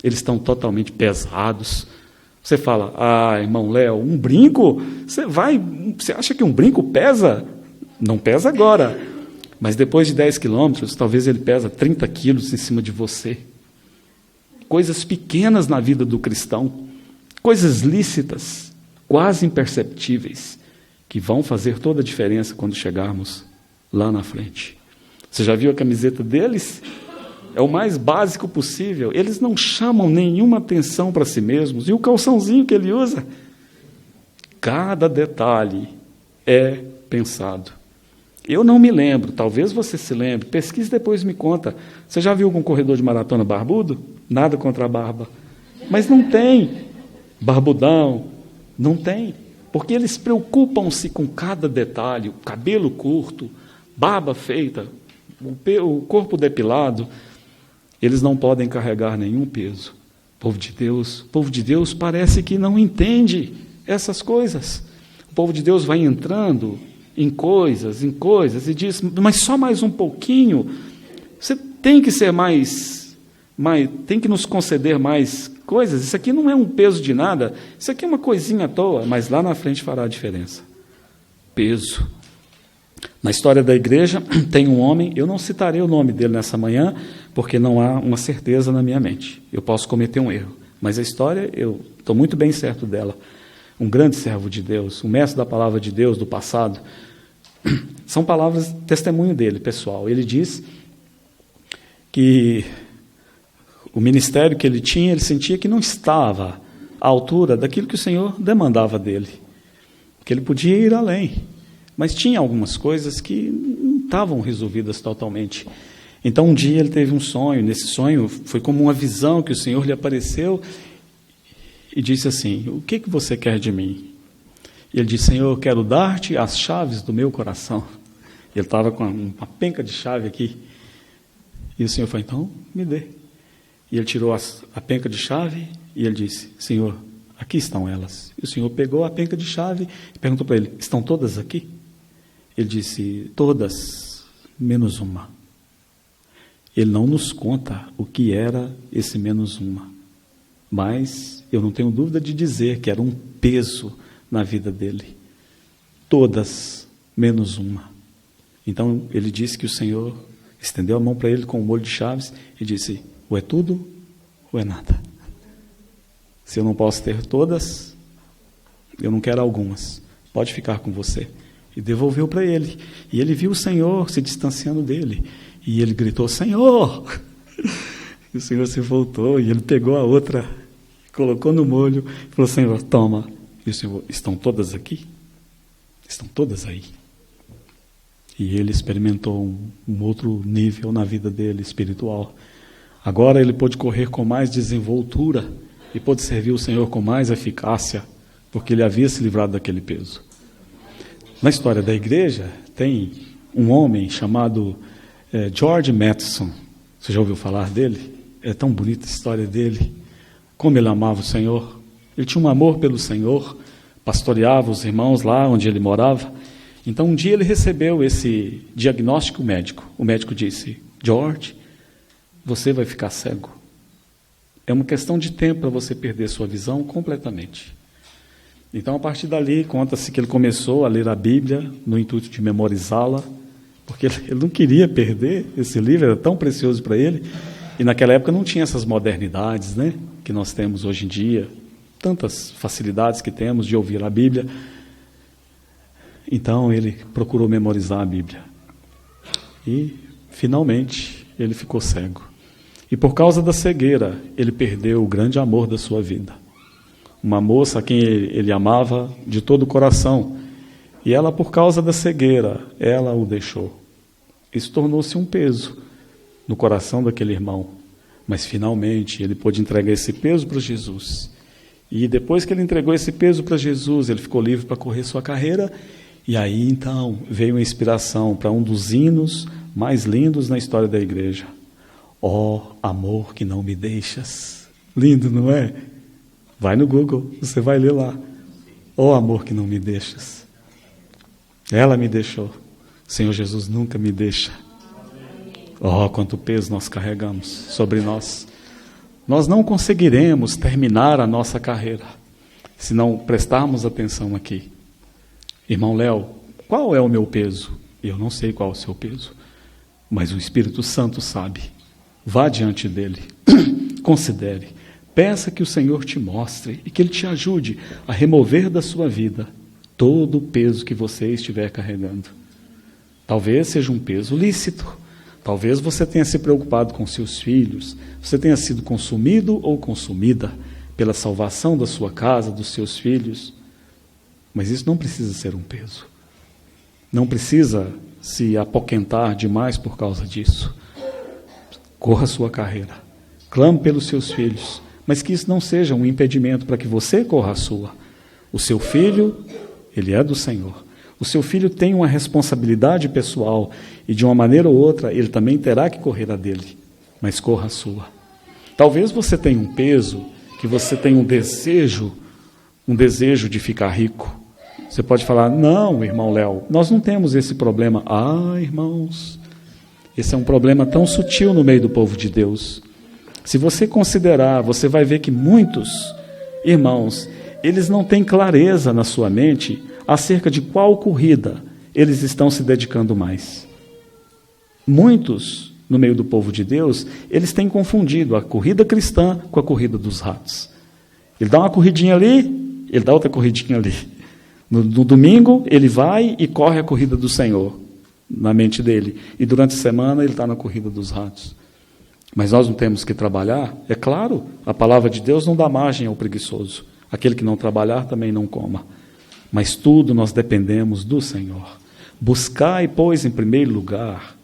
Eles estão totalmente pesados. Você fala, irmão Léo, um brinco? Você acha que um brinco pesa? Não pesa agora. Mas depois de 10 quilômetros, talvez ele pesa 30 quilos em cima de você. Coisas pequenas na vida do cristão, coisas lícitas, quase imperceptíveis, que vão fazer toda a diferença quando chegarmos lá na frente. Você já viu a camiseta deles? É o mais básico possível. Eles não chamam nenhuma atenção para si mesmos. E o calçãozinho que ele usa? Cada detalhe é pensado. Eu não me lembro, talvez você se lembre, pesquise depois e me conta. Você já viu algum corredor de maratona barbudo? Nada contra a barba. Mas não tem. Barbudão, não tem. Porque eles preocupam-se com cada detalhe, o cabelo curto, barba feita, o corpo depilado. Eles não podem carregar nenhum peso. O povo de Deus parece que não entende essas coisas. O povo de Deus vai entrando em coisas e diz, mas só mais um pouquinho. Você tem que ser mais, tem que nos conceder mais coisas. Isso aqui não é um peso de nada, isso aqui é uma coisinha à toa, mas lá na frente fará a diferença. Peso. Na história da igreja tem um homem, eu não citarei o nome dele nessa manhã, porque não há uma certeza na minha mente. Eu posso cometer um erro, mas a história eu estou muito bem certo dela. Um grande servo de Deus, um mestre da palavra de Deus do passado. São palavras, testemunho dele, pessoal. Ele diz que o ministério que ele tinha, ele sentia que não estava à altura daquilo que o Senhor demandava dele, que ele podia ir além, mas tinha algumas coisas que não estavam resolvidas totalmente. Então um dia ele teve um sonho, nesse sonho foi como uma visão que o Senhor lhe apareceu e disse assim, o que você quer de mim? E ele disse, Senhor, eu quero dar-te as chaves do meu coração. Ele estava com uma penca de chave aqui, e o Senhor falou, então me dê. E ele tirou a penca de chave e ele disse, Senhor, aqui estão elas. E o Senhor pegou a penca de chave e perguntou para ele, estão todas aqui? Ele disse, todas, menos uma. Ele não nos conta o que era esse menos uma, mas eu não tenho dúvida de dizer que era um peso na vida dele. Todas, menos uma. Então ele disse que o Senhor estendeu a mão para ele com o molho de chaves e disse: ou é tudo ou é nada. Se eu não posso ter todas, eu não quero algumas, pode ficar com você. E devolveu para ele. E ele viu o Senhor se distanciando dele. E ele gritou: Senhor! E o Senhor se voltou e ele pegou a outra, colocou no molho e falou: Senhor, toma. E o Senhor: estão todas aqui? Estão todas aí. E ele experimentou um outro nível na vida dele, espiritual. Agora ele pôde correr com mais desenvoltura e pôde servir o Senhor com mais eficácia, porque ele havia se livrado daquele peso. Na história da igreja, tem um homem chamado George Matheson. Você já ouviu falar dele? É tão bonita a história dele. Como ele amava o Senhor. Ele tinha um amor pelo Senhor, pastoreava os irmãos lá onde ele morava. Então, um dia ele recebeu esse diagnóstico médico. O médico disse: George, você vai ficar cego. É uma questão de tempo para você perder sua visão completamente. Então, a partir dali, conta-se que ele começou a ler a Bíblia no intuito de memorizá-la, porque ele não queria perder esse livro, era tão precioso para ele. E naquela época não tinha essas modernidades, né, que nós temos hoje em dia, tantas facilidades que temos de ouvir a Bíblia. Então, ele procurou memorizar a Bíblia. E, finalmente, ele ficou cego. E por causa da cegueira, ele perdeu o grande amor da sua vida. Uma moça a quem ele amava de todo o coração. E ela, por causa da cegueira, ela o deixou. Isso tornou-se um peso no coração daquele irmão. Mas, finalmente, ele pôde entregar esse peso para Jesus. E depois que ele entregou esse peso para Jesus, ele ficou livre para correr sua carreira. E aí, então, veio a inspiração para um dos hinos mais lindos na história da igreja. Ó, amor que não me deixas. Lindo, não é? Vai no Google, você vai ler lá. Ó, amor que não me deixas. Ela me deixou. O Senhor Jesus nunca me deixa. Ó, quanto peso nós carregamos sobre nós. Nós não conseguiremos terminar a nossa carreira se não prestarmos atenção aqui. Irmão Léo, qual é o meu peso? Eu não sei qual é o seu peso, mas o Espírito Santo sabe. Vá diante dele, considere, peça que o Senhor te mostre e que Ele te ajude a remover da sua vida todo o peso que você estiver carregando. Talvez seja um peso lícito, talvez você tenha se preocupado com seus filhos, você tenha sido consumido ou consumida pela salvação da sua casa, dos seus filhos, mas isso não precisa ser um peso. Não precisa se apoquentar demais por causa disso. Corra a sua carreira, clame pelos seus filhos, mas que isso não seja um impedimento para que você corra a sua. O seu filho, ele é do Senhor. O seu filho tem uma responsabilidade pessoal e de uma maneira ou outra ele também terá que correr a dele, mas corra a sua. Talvez você tenha um peso, que você tenha um desejo de ficar rico. Você pode falar: não, irmão Léo, nós não temos esse problema. Ah, irmãos, esse é um problema tão sutil no meio do povo de Deus. Se você considerar, você vai ver que muitos irmãos, eles não têm clareza na sua mente acerca de qual corrida eles estão se dedicando mais. Muitos, no meio do povo de Deus, eles têm confundido a corrida cristã com a corrida dos ratos. Ele dá uma corridinha ali, ele dá outra corridinha ali. No domingo, ele vai e corre a corrida do Senhor na mente dele. E durante a semana, ele está na corrida dos ratos. Mas nós não temos que trabalhar? É claro, a palavra de Deus não dá margem ao preguiçoso. Aquele que não trabalhar também não coma. Mas tudo nós dependemos do Senhor. Buscai, pois, em primeiro lugar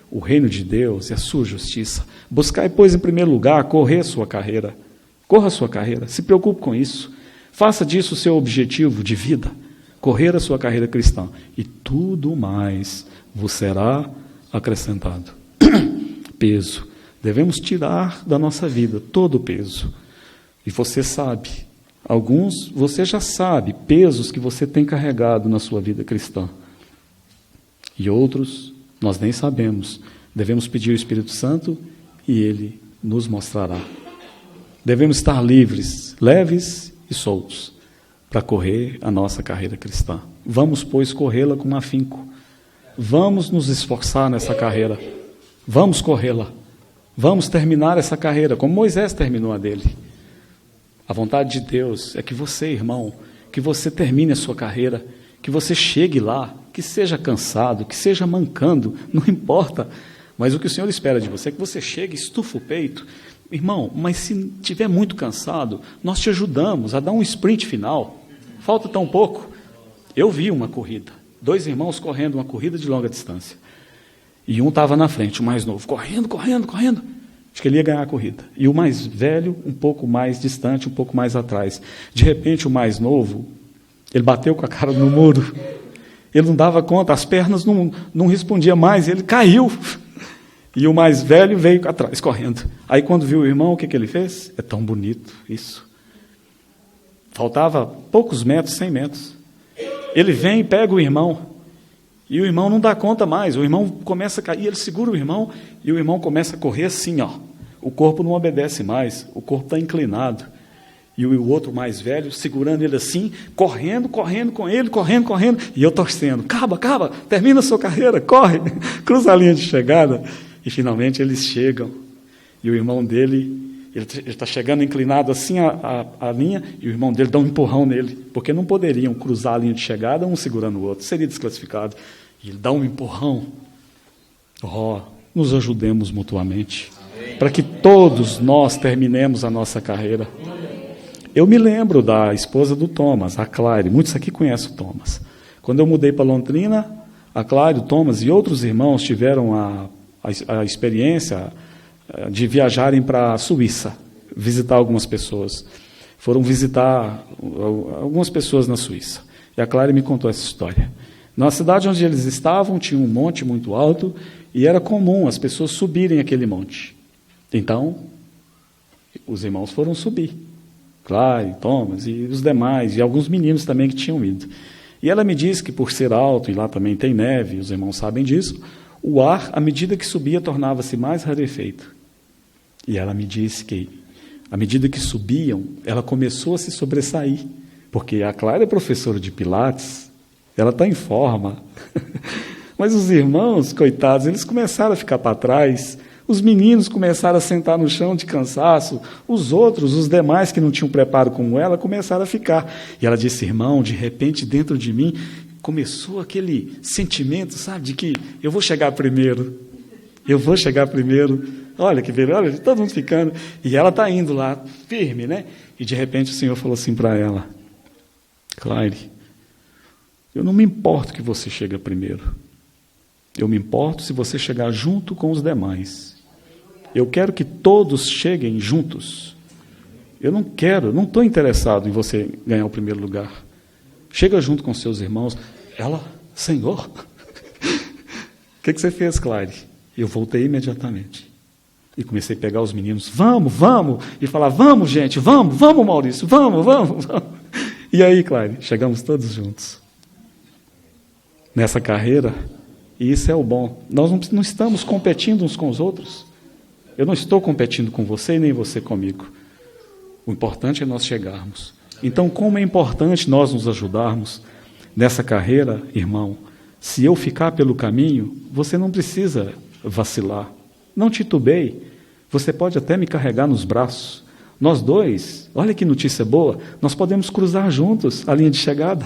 o reino de Deus e a sua justiça. Buscai, pois, em primeiro lugar correr a sua carreira. Corra a sua carreira, se preocupe com isso. Faça disso o seu objetivo de vida. Correr a sua carreira cristã. E tudo mais vos será acrescentado. Peso. Devemos tirar da nossa vida todo o peso. E você sabe, alguns, você já sabe, pesos que você tem carregado na sua vida cristã. E outros, nós nem sabemos. Devemos pedir ao Espírito Santo e Ele nos mostrará. Devemos estar livres, leves e soltos, para correr a nossa carreira cristã. Vamos, pois, corrê-la com afinco. Vamos nos esforçar nessa carreira. Vamos corrê-la. Vamos terminar essa carreira, como Moisés terminou a dele. A vontade de Deus é que você, irmão, que você termine a sua carreira, que você chegue lá, que seja cansado, que seja mancando, não importa. Mas o que o Senhor espera de você é que você chegue, estufa o peito. Irmão, mas se estiver muito cansado, nós te ajudamos a dar um sprint final. Falta tão pouco. Eu vi uma corrida, 2 irmãos correndo uma corrida de longa distância. E um estava na frente, o mais novo, correndo. Acho que ele ia ganhar a corrida. E o mais velho, um pouco mais distante, um pouco mais atrás. De repente, o mais novo, ele bateu com a cara no muro. Ele não dava conta, as pernas não respondiam mais, ele caiu. E o mais velho veio atrás, correndo. Aí, quando viu o irmão, o que ele fez? É tão bonito isso. Faltava poucos metros, 100 metros. Ele vem e pega o irmão. E o irmão não dá conta mais, o irmão começa a cair, ele segura o irmão, e o irmão começa a correr assim, ó. O corpo não obedece mais, o corpo está inclinado. E o outro mais velho, segurando ele assim, correndo com ele, correndo, e eu torcendo. Acaba, termina a sua carreira, corre, cruza a linha de chegada. E finalmente eles chegam, e o irmão dele, ele está chegando inclinado assim a linha, e o irmão dele dá um empurrão nele, porque não poderiam cruzar a linha de chegada, um segurando o outro, seria desclassificado. E ele dá um empurrão. Nos ajudemos mutuamente, para que todos nós terminemos a nossa carreira. Eu me lembro da esposa do Thomas, a Claire, muitos aqui conhecem o Thomas. Quando eu mudei para Londrina, a Claire, o Thomas e outros irmãos tiveram a experiência de viajarem para a Suíça, visitar algumas pessoas. Foram visitar algumas pessoas na Suíça. E a Claire me contou essa história. Na cidade onde eles estavam, tinha um monte muito alto, e era comum as pessoas subirem aquele monte. Então, os irmãos foram subir. Claire, Thomas e os demais, e alguns meninos também que tinham ido. E ela me disse que, por ser alto, e lá também tem neve, os irmãos sabem disso, o ar, à medida que subia, tornava-se mais rarefeito. E ela me disse que, à medida que subiam, ela começou a se sobressair, porque a Clara é professora de Pilates, ela está em forma. Mas os irmãos, coitados, eles começaram a ficar para trás, os meninos começaram a sentar no chão de cansaço, os outros, os demais que não tinham preparo como ela, começaram a ficar. E ela disse, irmão, de repente, dentro de mim, começou aquele sentimento, sabe, de que eu vou chegar primeiro. Olha que beleza, olha, todo mundo ficando. E ela está indo lá, firme, né? E de repente o Senhor falou assim para ela, Claire, eu não me importo que você chegue primeiro. Eu me importo se você chegar junto com os demais. Eu quero que todos cheguem juntos. Eu não estou interessado em você ganhar o primeiro lugar. Chega junto com seus irmãos. Ela, Senhor, o que você fez, Claire? Eu voltei imediatamente. E comecei a pegar os meninos, vamos, e falar, vamos, gente, vamos, Maurício, vamos. E aí, Claire, chegamos todos juntos. Nessa carreira, e isso é o bom, nós não estamos competindo uns com os outros. Eu não estou competindo com você e nem você comigo. O importante é nós chegarmos. Então, como é importante nós nos ajudarmos nessa carreira, irmão, se eu ficar pelo caminho, você não precisa vacilar. Não titubeie. Você pode até me carregar nos braços. Nós dois, olha que notícia boa, nós podemos cruzar juntos a linha de chegada.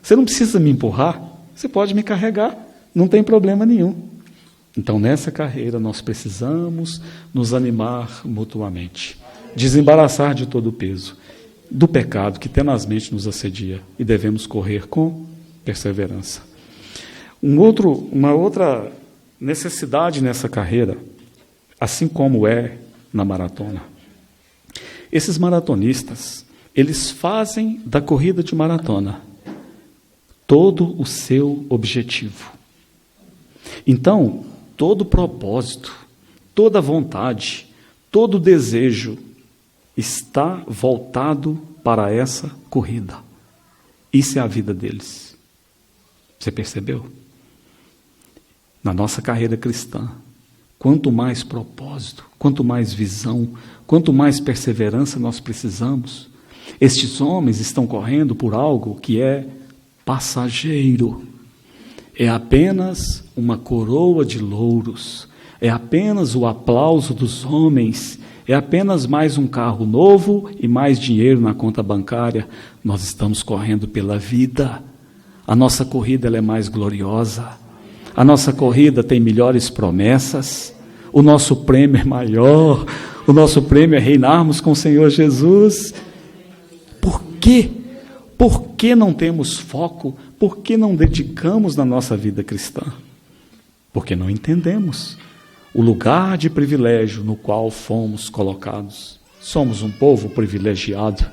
Você não precisa me empurrar, você pode me carregar, não tem problema nenhum. Então, nessa carreira, nós precisamos nos animar mutuamente, desembaraçar de todo o peso do pecado que tenazmente nos assedia e devemos correr com perseverança. Uma outra necessidade nessa carreira, assim como é na maratona. Esses maratonistas, eles fazem da corrida de maratona todo o seu objetivo. Então, todo propósito, toda vontade, todo desejo está voltado para essa corrida. Isso é a vida deles. Você percebeu? Na nossa carreira cristã, quanto mais propósito, quanto mais visão, quanto mais perseverança nós precisamos, estes homens estão correndo por algo que é passageiro. É apenas uma coroa de louros, é apenas o aplauso dos homens, é apenas mais um carro novo e mais dinheiro na conta bancária. Nós estamos correndo pela vida. A nossa corrida ela é mais gloriosa. A nossa corrida tem melhores promessas. O nosso prêmio é maior. O nosso prêmio é reinarmos com o Senhor Jesus. Por quê? Por que não temos foco? Por que não dedicamos na nossa vida cristã? Porque não entendemos o lugar de privilégio no qual fomos colocados. Somos um povo privilegiado,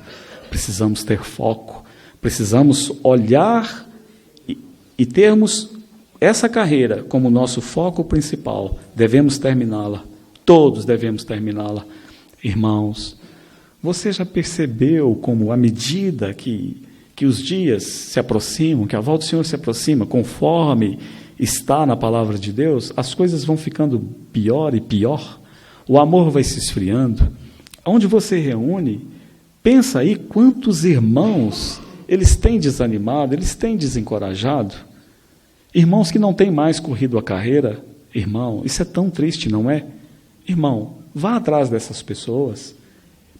precisamos ter foco, precisamos olhar e termos essa carreira como nosso foco principal. Devemos terminá-la, todos devemos terminá-la. Irmãos, você já percebeu como à medida que os dias se aproximam, que a volta do Senhor se aproxima, conforme está na palavra de Deus, as coisas vão ficando pior e pior, o amor vai se esfriando. Onde você reúne, pensa aí quantos irmãos eles têm desanimado, eles têm desencorajado, irmãos que não têm mais corrido a carreira. Irmão, isso é tão triste, não é? Irmão, vá atrás dessas pessoas,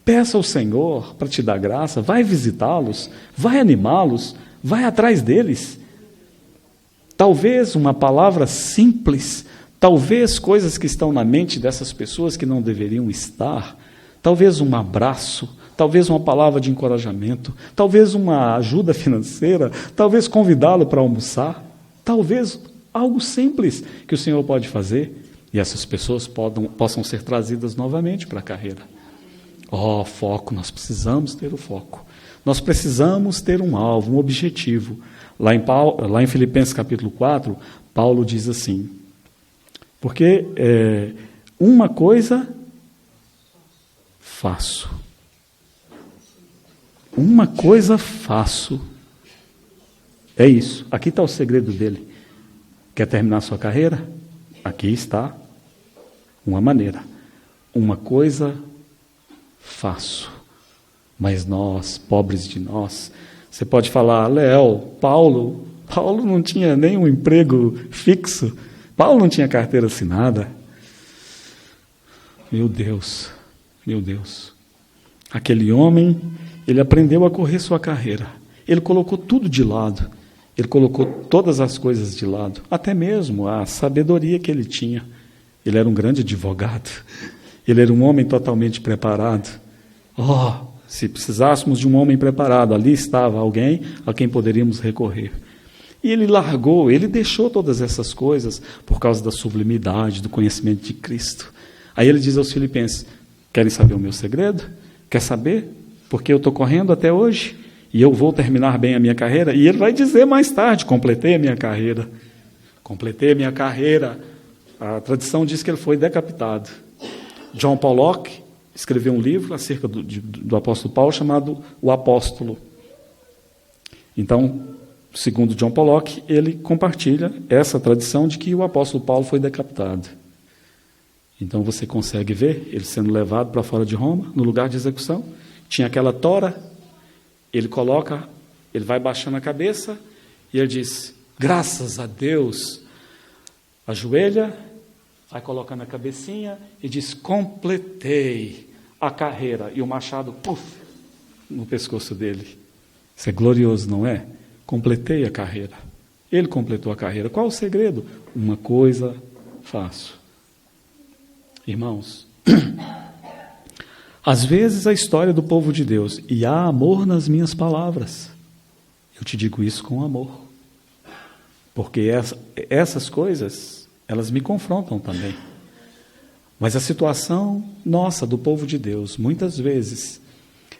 peça ao Senhor para te dar graça, vai visitá-los, vai animá-los, vai atrás deles. Talvez uma palavra simples, talvez coisas que estão na mente dessas pessoas que não deveriam estar, talvez um abraço, talvez uma palavra de encorajamento, talvez uma ajuda financeira, talvez convidá-lo para almoçar, talvez algo simples que o Senhor pode fazer e essas pessoas possam ser trazidas novamente para a carreira. Foco, nós precisamos ter o foco. Nós precisamos ter um alvo, um objetivo. Lá em Filipenses capítulo 4, Paulo diz assim, porque uma coisa faço. Uma coisa faço. É isso. Aqui está o segredo dele. Quer terminar sua carreira? Aqui está uma maneira. Uma coisa faço. Mas nós, pobres de nós, você pode falar, Léo, Paulo não tinha nem um emprego fixo, Paulo não tinha carteira assinada. Meu Deus, aquele homem, ele aprendeu a correr sua carreira, ele colocou tudo de lado, ele colocou todas as coisas de lado, até mesmo a sabedoria que ele tinha. Ele era um grande advogado, ele era um homem totalmente preparado. Se precisássemos de um homem preparado, ali estava alguém a quem poderíamos recorrer. E ele deixou todas essas coisas por causa da sublimidade, do conhecimento de Cristo. Aí ele diz aos filipenses, querem saber o meu segredo? Quer saber? Porque eu estou correndo até hoje e eu vou terminar bem a minha carreira. E ele vai dizer mais tarde, completei a minha carreira. Completei a minha carreira. A tradição diz que ele foi decapitado. John Pollock escreveu um livro acerca do apóstolo Paulo chamado O Apóstolo. Então, segundo John Pollock, ele compartilha essa tradição de que o apóstolo Paulo foi decapitado. Então você consegue ver ele sendo levado para fora de Roma, no lugar de execução. Tinha aquela tora, ele vai baixando a cabeça e ele diz, graças a Deus, ajoelha, vai colocando a cabecinha e diz, completei a carreira. E o machado, no pescoço dele. Isso é glorioso, não é? Completei a carreira. Ele completou a carreira. Qual o segredo? Uma coisa faço. Irmãos, às vezes a história do povo de Deus, e há amor nas minhas palavras, eu te digo isso com amor, porque essas coisas, elas me confrontam também. Mas a situação nossa, do povo de Deus, muitas vezes,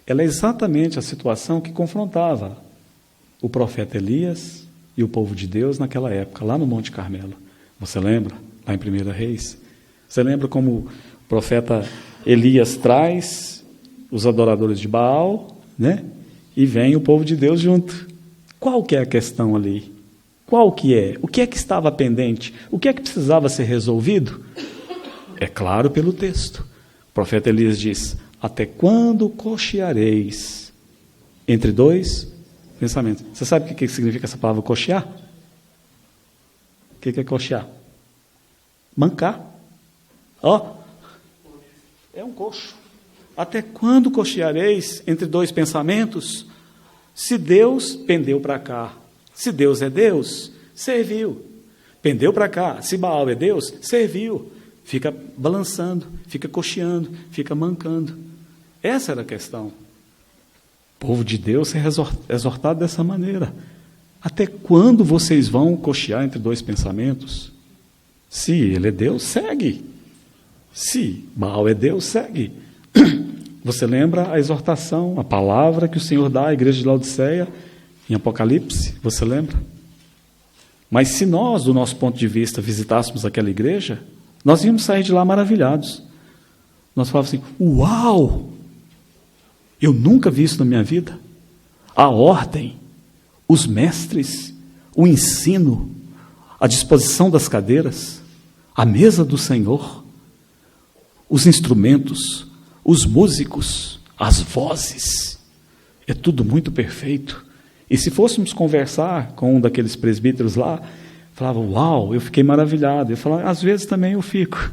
ela é exatamente a situação que confrontava o profeta Elias e o povo de Deus naquela época, lá no Monte Carmelo. Você lembra? Lá em 1 Reis? Você lembra como o profeta Elias traz os adoradores de Baal, né? E vem o povo de Deus junto. Qual que é a questão ali? Qual que é? O que é que estava pendente? O que é que precisava ser resolvido? É claro pelo texto. O profeta Elias diz, até quando cocheareis entre dois pensamentos? Você sabe o que significa essa palavra cochear? O que é cochear? Mancar. Ó, é um coxo. Até quando cocheareis entre dois pensamentos? Se Deus pendeu para cá, se Deus é Deus, serviu. Pendeu para cá, se Baal é Deus, serviu. Fica balançando, fica cocheando, fica mancando. Essa era a questão. O povo de Deus é exortado dessa maneira. Até quando vocês vão cochear entre dois pensamentos? Se ele é Deus, segue. Se Baal é Deus, segue. Você lembra a exortação, a palavra que o Senhor dá à igreja de Laodiceia em Apocalipse? Você lembra? Mas se nós, do nosso ponto de vista, visitássemos aquela igreja, nós íamos sair de lá maravilhados. Nós falávamos assim, uau! Eu nunca vi isso na minha vida. A ordem, os mestres, o ensino, a disposição das cadeiras, a mesa do Senhor, os instrumentos, os músicos, as vozes, é tudo muito perfeito. E se fôssemos conversar com um daqueles presbíteros lá, falava, uau, eu fiquei maravilhado. Eu falava, às vezes também eu fico,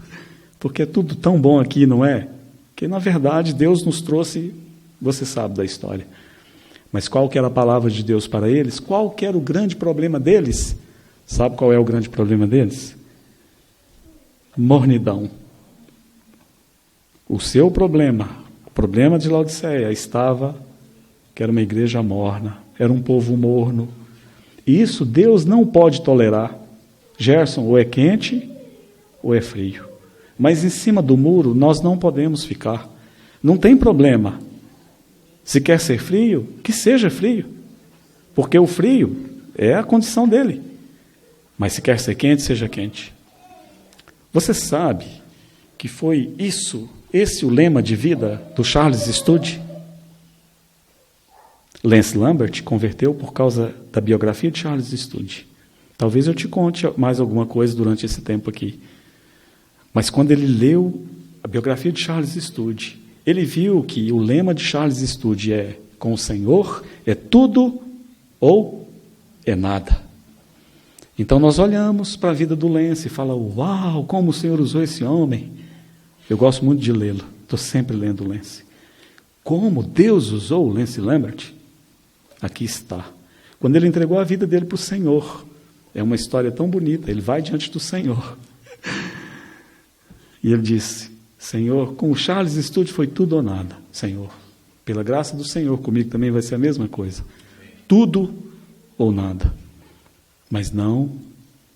porque é tudo tão bom aqui, não é? Que na verdade Deus nos trouxe, você sabe da história. Mas qual que era a palavra de Deus para eles? Qual que era o grande problema deles? Sabe qual é o grande problema deles? Mornidão. O seu problema, o problema de Laodiceia estava que era uma igreja morna, era um povo morno. E isso Deus não pode tolerar. Gerson, ou é quente ou é frio. Mas em cima do muro nós não podemos ficar. Não tem problema. Se quer ser frio, que seja frio. Porque o frio é a condição dele. Mas se quer ser quente, seja quente. Você sabe que foi esse o lema de vida do Charles Studi? Lance Lambert converteu por causa da biografia de Charles Studi. Talvez eu te conte mais alguma coisa durante esse tempo aqui. Mas quando ele leu a biografia de Charles Studi, ele viu que o lema de Charles Studi é: com o Senhor é tudo ou é nada. Então nós olhamos para a vida do Lance e falamos, uau, como o Senhor usou esse homem. Eu gosto muito de lê-lo, estou sempre lendo o Lance. Como Deus usou o Lance Lambert? Aqui está. Quando ele entregou a vida dele para o Senhor, é uma história tão bonita, ele vai diante do Senhor. E ele disse, Senhor, com o Charles Studi foi tudo ou nada, Senhor. Pela graça do Senhor, comigo também vai ser a mesma coisa. Tudo ou nada. Mas não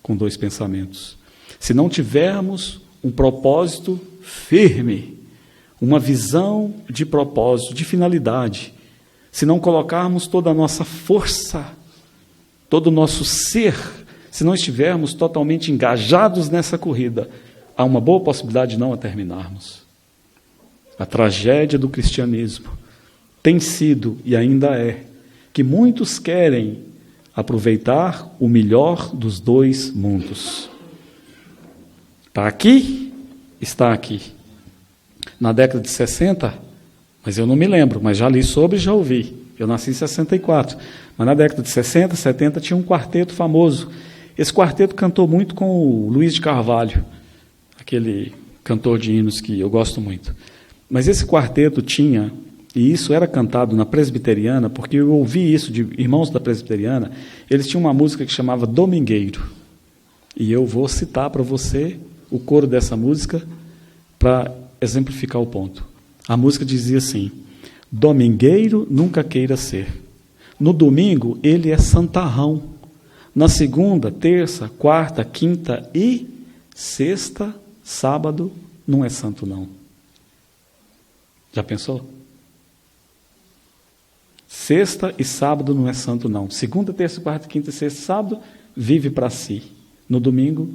com dois pensamentos. Se não tivermos um propósito firme, uma visão de propósito, de finalidade, se não colocarmos toda a nossa força, todo o nosso ser, se não estivermos totalmente engajados nessa corrida, há uma boa possibilidade de não a terminarmos. A tragédia do cristianismo tem sido, e ainda é, que muitos querem aproveitar o melhor dos dois mundos. Está aqui? Está aqui. Na década de 60, mas eu não me lembro, mas já li sobre e já ouvi. Eu nasci em 64. Mas na década de 60, 70, tinha um quarteto famoso. Esse quarteto cantou muito com o Luiz de Carvalho, aquele cantor de hinos que eu gosto muito. Mas esse quarteto tinha, e isso era cantado na presbiteriana, porque eu ouvi isso de irmãos da presbiteriana, eles tinham uma música que chamava Domingueiro. E eu vou citar para você o coro dessa música para exemplificar o ponto. A música dizia assim, domingueiro nunca queira ser. No domingo ele é santarrão. Na segunda, terça, quarta, quinta e sexta, sábado, não é santo não. Já pensou? Sexta e sábado não é santo não. Segunda, terça, quarta, quinta e sexta, sábado, vive para si. No domingo,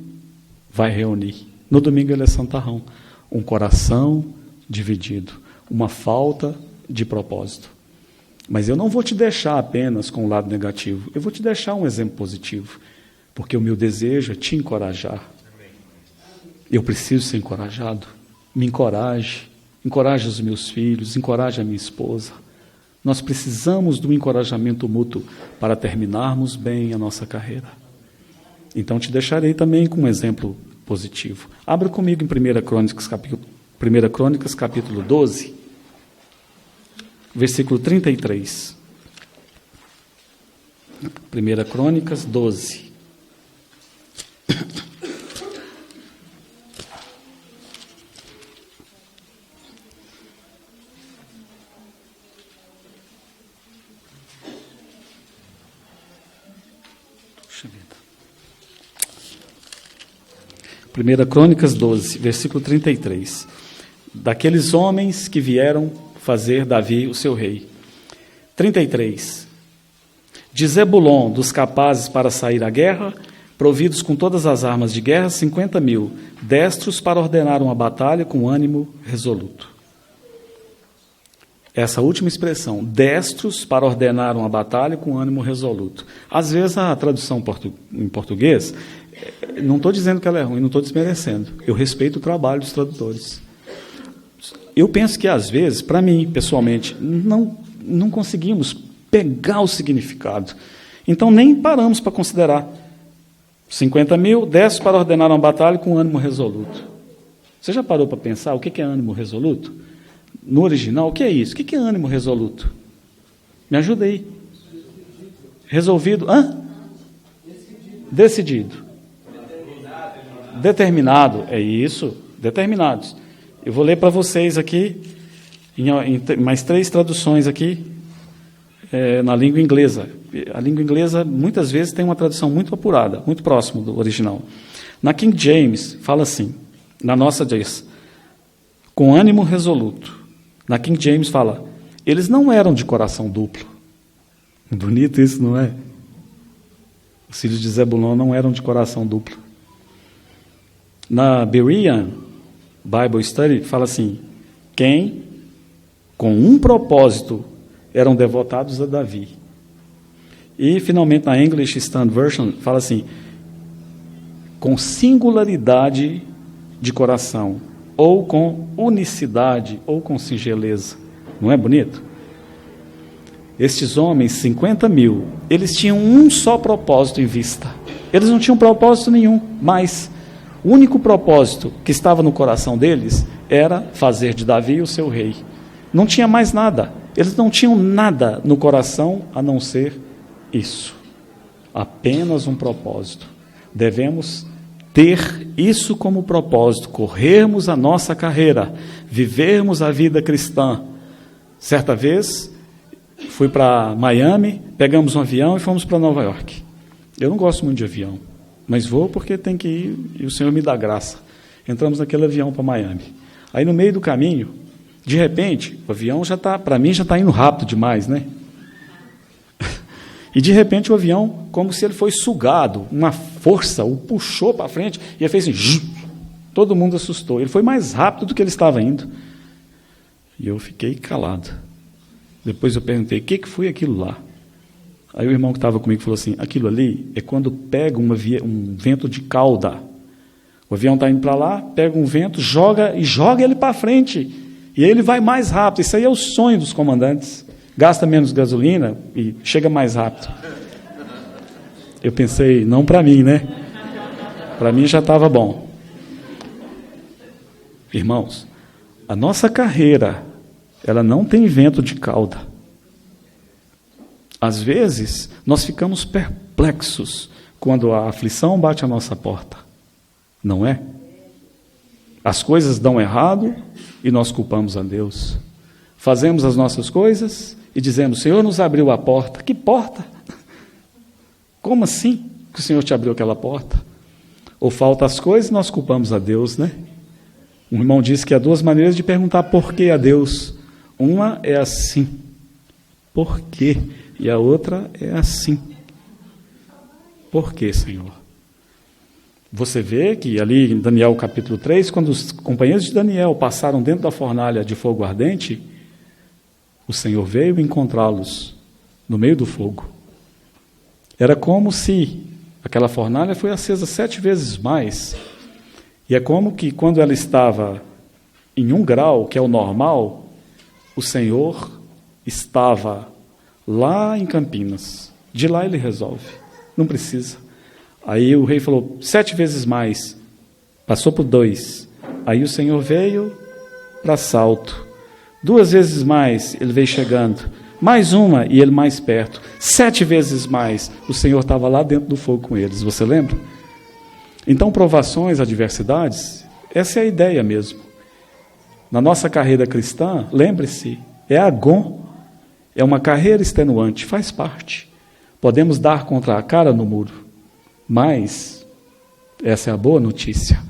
vai reunir. No domingo ele é santarrão. Um coração dividido. Uma falta de propósito. Mas eu não vou te deixar apenas com o lado negativo. Eu vou te deixar um exemplo positivo. Porque o meu desejo é te encorajar. Eu preciso ser encorajado. Me encoraje. Encoraje os meus filhos. Encoraje a minha esposa. Nós precisamos do encorajamento mútuo para terminarmos bem a nossa carreira. Então te deixarei também com um exemplo positivo. Abra comigo em 1 Crônicas, capítulo 12, versículo 33. 1 Crônicas 12. Puxa vida. 1 Crônicas 12, versículo 33. Daqueles homens que vieram fazer Davi o seu rei. 33. De Zebulon, dos capazes para sair à guerra, providos com todas as armas de guerra, 50.000, destros para ordenar uma batalha com ânimo resoluto. Essa última expressão, destros para ordenar uma batalha com ânimo resoluto. Às vezes a tradução em português, não estou dizendo que ela é ruim, não estou desmerecendo. Eu respeito o trabalho dos tradutores. Eu penso que às vezes, para mim, pessoalmente, não conseguimos pegar o significado. Então nem paramos para considerar. 50.000, destros para ordenar uma batalha com ânimo resoluto. Você já parou para pensar o que é ânimo resoluto? No original, o que é isso? O que é ânimo resoluto? Me ajuda aí. Resolvido? Decidido. Determinado. É isso. Determinados. Eu vou ler para vocês aqui, em mais 3 traduções aqui, na língua inglesa. A língua inglesa, muitas vezes, tem uma tradução muito apurada, muito próximo do original. Na King James, fala assim. Na nossa diz, com ânimo resoluto. Na King James fala, eles não eram de coração duplo. Bonito isso, não é? Os filhos de Zebulon não eram de coração duplo. Na Berean Bible Study, fala assim, quem, com um propósito, eram devotados a Davi. E, finalmente, na English Standard Version, fala assim, com singularidade de coração, ou com unicidade, ou com singeleza. Não é bonito? Estes homens, 50.000, eles tinham um só propósito em vista. Eles não tinham propósito nenhum, mas o único propósito que estava no coração deles era fazer de Davi o seu rei. Não tinha mais nada. Eles não tinham nada no coração a não ser isso. Apenas um propósito. Devemos ter isso como propósito, corrermos a nossa carreira, vivermos a vida cristã. Certa vez, fui para Miami, pegamos um avião e fomos para Nova York. Eu não gosto muito de avião, mas vou porque tem que ir e o Senhor me dá graça. Entramos naquele avião para Miami. Aí no meio do caminho, de repente, o avião para mim já está indo rápido demais, né? E de repente o avião, como se ele foi sugado, uma força o puxou para frente e ele fez assim, todo mundo assustou. Ele foi mais rápido do que ele estava indo. E eu fiquei calado. Depois eu perguntei, o que foi aquilo lá? Aí o irmão que estava comigo falou assim, aquilo ali é quando pega um vento de cauda. O avião está indo para lá, pega um vento, joga ele para frente. E aí ele vai mais rápido. Isso aí é o sonho dos comandantes. Gasta menos gasolina e chega mais rápido. Eu pensei, não para mim, né? Para mim já estava bom. Irmãos, a nossa carreira, ela não tem vento de cauda. Às vezes, nós ficamos perplexos quando a aflição bate à nossa porta. Não é? As coisas dão errado e nós culpamos a Deus. Fazemos as nossas coisas e dizemos, o Senhor nos abriu a porta. Que porta? Como assim que o Senhor te abriu aquela porta? Ou falta as coisas e nós culpamos a Deus, né? Um irmão disse que há 2 maneiras de perguntar por que a Deus. Uma é assim, por quê? E a outra é assim. Por quê, Senhor? Você vê que ali em Daniel capítulo 3, quando os companheiros de Daniel passaram dentro da fornalha de fogo ardente, o Senhor veio encontrá-los no meio do fogo. Era como se aquela fornalha foi acesa 7 vezes mais. E é como que quando ela estava em 1 grau, que é o normal, o Senhor estava lá em Campinas. De lá ele resolve. Não precisa. Aí o rei falou, 7 vezes mais. Passou por 2. Aí o Senhor veio para assalto. 2 vezes mais ele veio chegando. Mais uma e ele mais perto. 7 vezes mais o Senhor estava lá dentro do fogo com eles. Você lembra? Então, provações, adversidades, essa é a ideia mesmo. Na nossa carreira cristã, lembre-se, é agon, é uma carreira extenuante, faz parte. Podemos dar contra a cara no muro, mas essa é a boa notícia.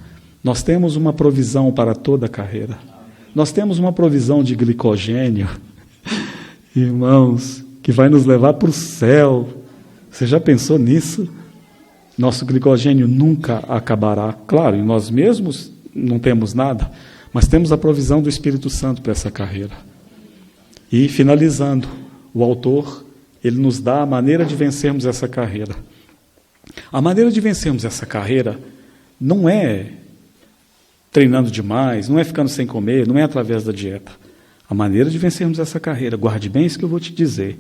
Nós temos uma provisão para toda a carreira. Nós temos uma provisão de glicogênio, irmãos, que vai nos levar para o céu. Você já pensou nisso? Nosso glicogênio nunca acabará. Claro, e nós mesmos não temos nada, mas temos a provisão do Espírito Santo para essa carreira. E, finalizando, o autor, ele nos dá a maneira de vencermos essa carreira. A maneira de vencermos essa carreira não é treinando demais, não é ficando sem comer, não é através da dieta. A maneira de vencermos essa carreira, guarde bem isso que eu vou te dizer,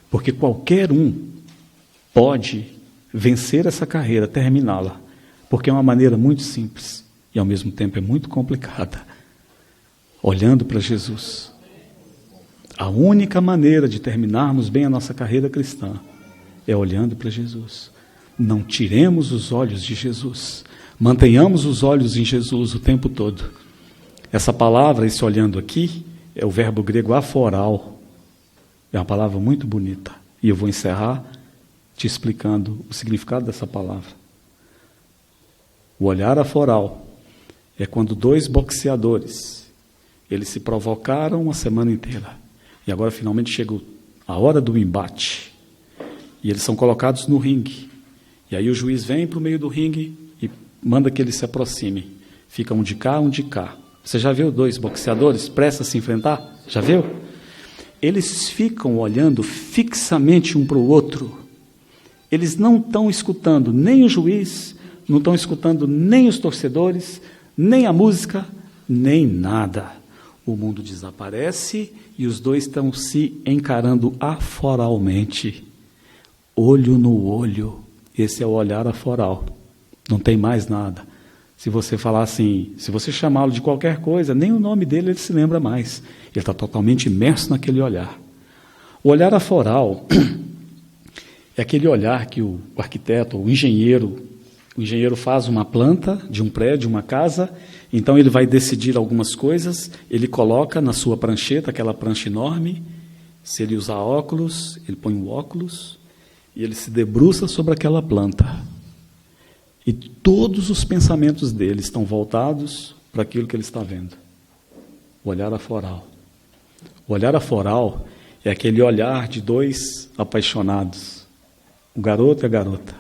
porque qualquer um pode vencer essa carreira, terminá-la, porque é uma maneira muito simples e ao mesmo tempo é muito complicada. Olhando para Jesus. A única maneira de terminarmos bem a nossa carreira cristã é olhando para Jesus. Não tiremos os olhos de Jesus. Mantenhamos os olhos em Jesus o tempo todo. Essa palavra, esse olhando aqui, é o verbo grego aforal. É uma palavra muito bonita. E eu vou encerrar te explicando o significado dessa palavra. O olhar aforal é quando 2 boxeadores, eles se provocaram uma semana inteira. E agora finalmente chega a hora do embate. E eles são colocados no ringue. E aí o juiz vem para o meio do ringue e manda que eles se aproximem. Fica um de cá, um de cá. Você já viu 2 boxeadores prestes a se enfrentar? Já viu? Eles ficam olhando fixamente um para o outro. Eles não estão escutando nem o juiz, não estão escutando nem os torcedores, nem a música, nem nada. O mundo desaparece e os 2 estão se encarando aforalmente. Olho no olho. Esse é o olhar aforal. Não tem mais nada. Se você falar assim, se você chamá-lo de qualquer coisa, nem o nome dele ele se lembra mais. Ele está totalmente imerso naquele olhar. O olhar aforal é aquele olhar que o arquiteto, o engenheiro faz uma planta de um prédio, uma casa, então ele vai decidir algumas coisas, ele coloca na sua prancheta, aquela prancha enorme, se ele usar óculos, ele põe o óculos, e ele se debruça sobre aquela planta. E todos os pensamentos dele estão voltados para aquilo que ele está vendo. O olhar aforal. O olhar aforal é aquele olhar de 2 apaixonados, o garoto e a garota.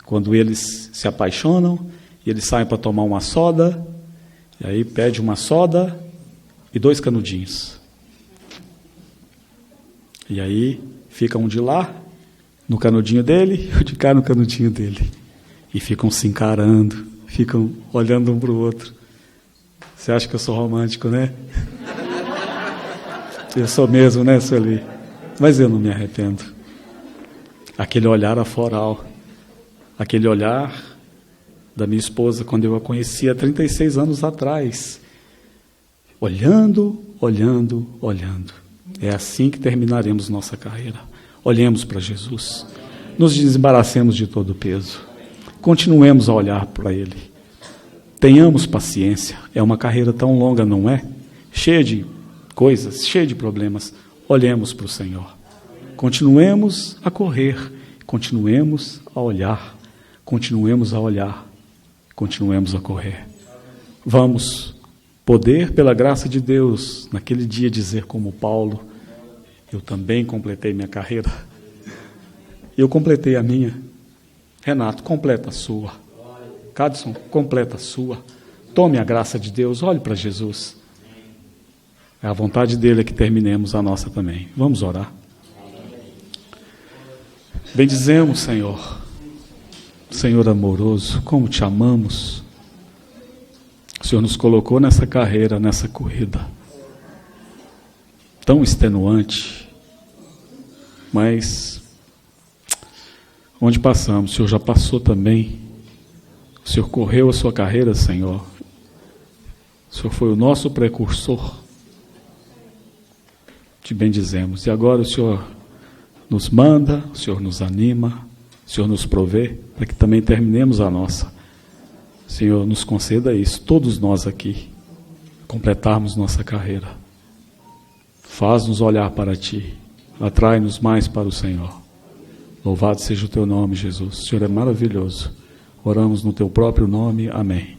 Quando eles se apaixonam, e eles saem para tomar uma soda, e aí pede uma soda e 2 canudinhos. E aí fica um de lá, no canudinho dele, e o de cá no canudinho dele. E ficam se encarando, ficam olhando um para o outro. Você acha que eu sou romântico, né? Eu sou mesmo, né, Sueli? Mas eu não me arrependo. Aquele olhar aforal, aquele olhar da minha esposa quando eu a conheci há 36 anos atrás. Olhando, olhando, olhando. É assim que terminaremos nossa carreira. Olhemos para Jesus. Nos desembaracemos de todo o peso. Continuemos a olhar para Ele. Tenhamos paciência. É uma carreira tão longa, não é? Cheia de coisas, cheia de problemas. Olhemos para o Senhor. Continuemos a correr. Continuemos a olhar. Continuemos a olhar. Continuemos a correr. Vamos poder, pela graça de Deus, naquele dia dizer como Paulo, eu também completei minha carreira. Eu completei a minha. Renato, completa a sua. Cadson, completa a sua. Tome a graça de Deus, olhe para Jesus. É a vontade dele que terminemos a nossa também. Vamos orar. Bendizemos, Senhor. Senhor amoroso, como te amamos. O Senhor nos colocou nessa carreira, nessa corrida tão extenuante, mas onde passamos, o Senhor já passou também. O Senhor correu a sua carreira, Senhor. O Senhor foi o nosso precursor. Te bendizemos. E agora o Senhor nos manda, o Senhor nos anima, o Senhor nos provê, para que também terminemos a nossa. Senhor, nos conceda isso, todos nós aqui, completarmos nossa carreira. Faz-nos olhar para Ti, atrai-nos mais para o Senhor. Louvado seja o Teu nome, Jesus. O Senhor é maravilhoso. Oramos no Teu próprio nome. Amém.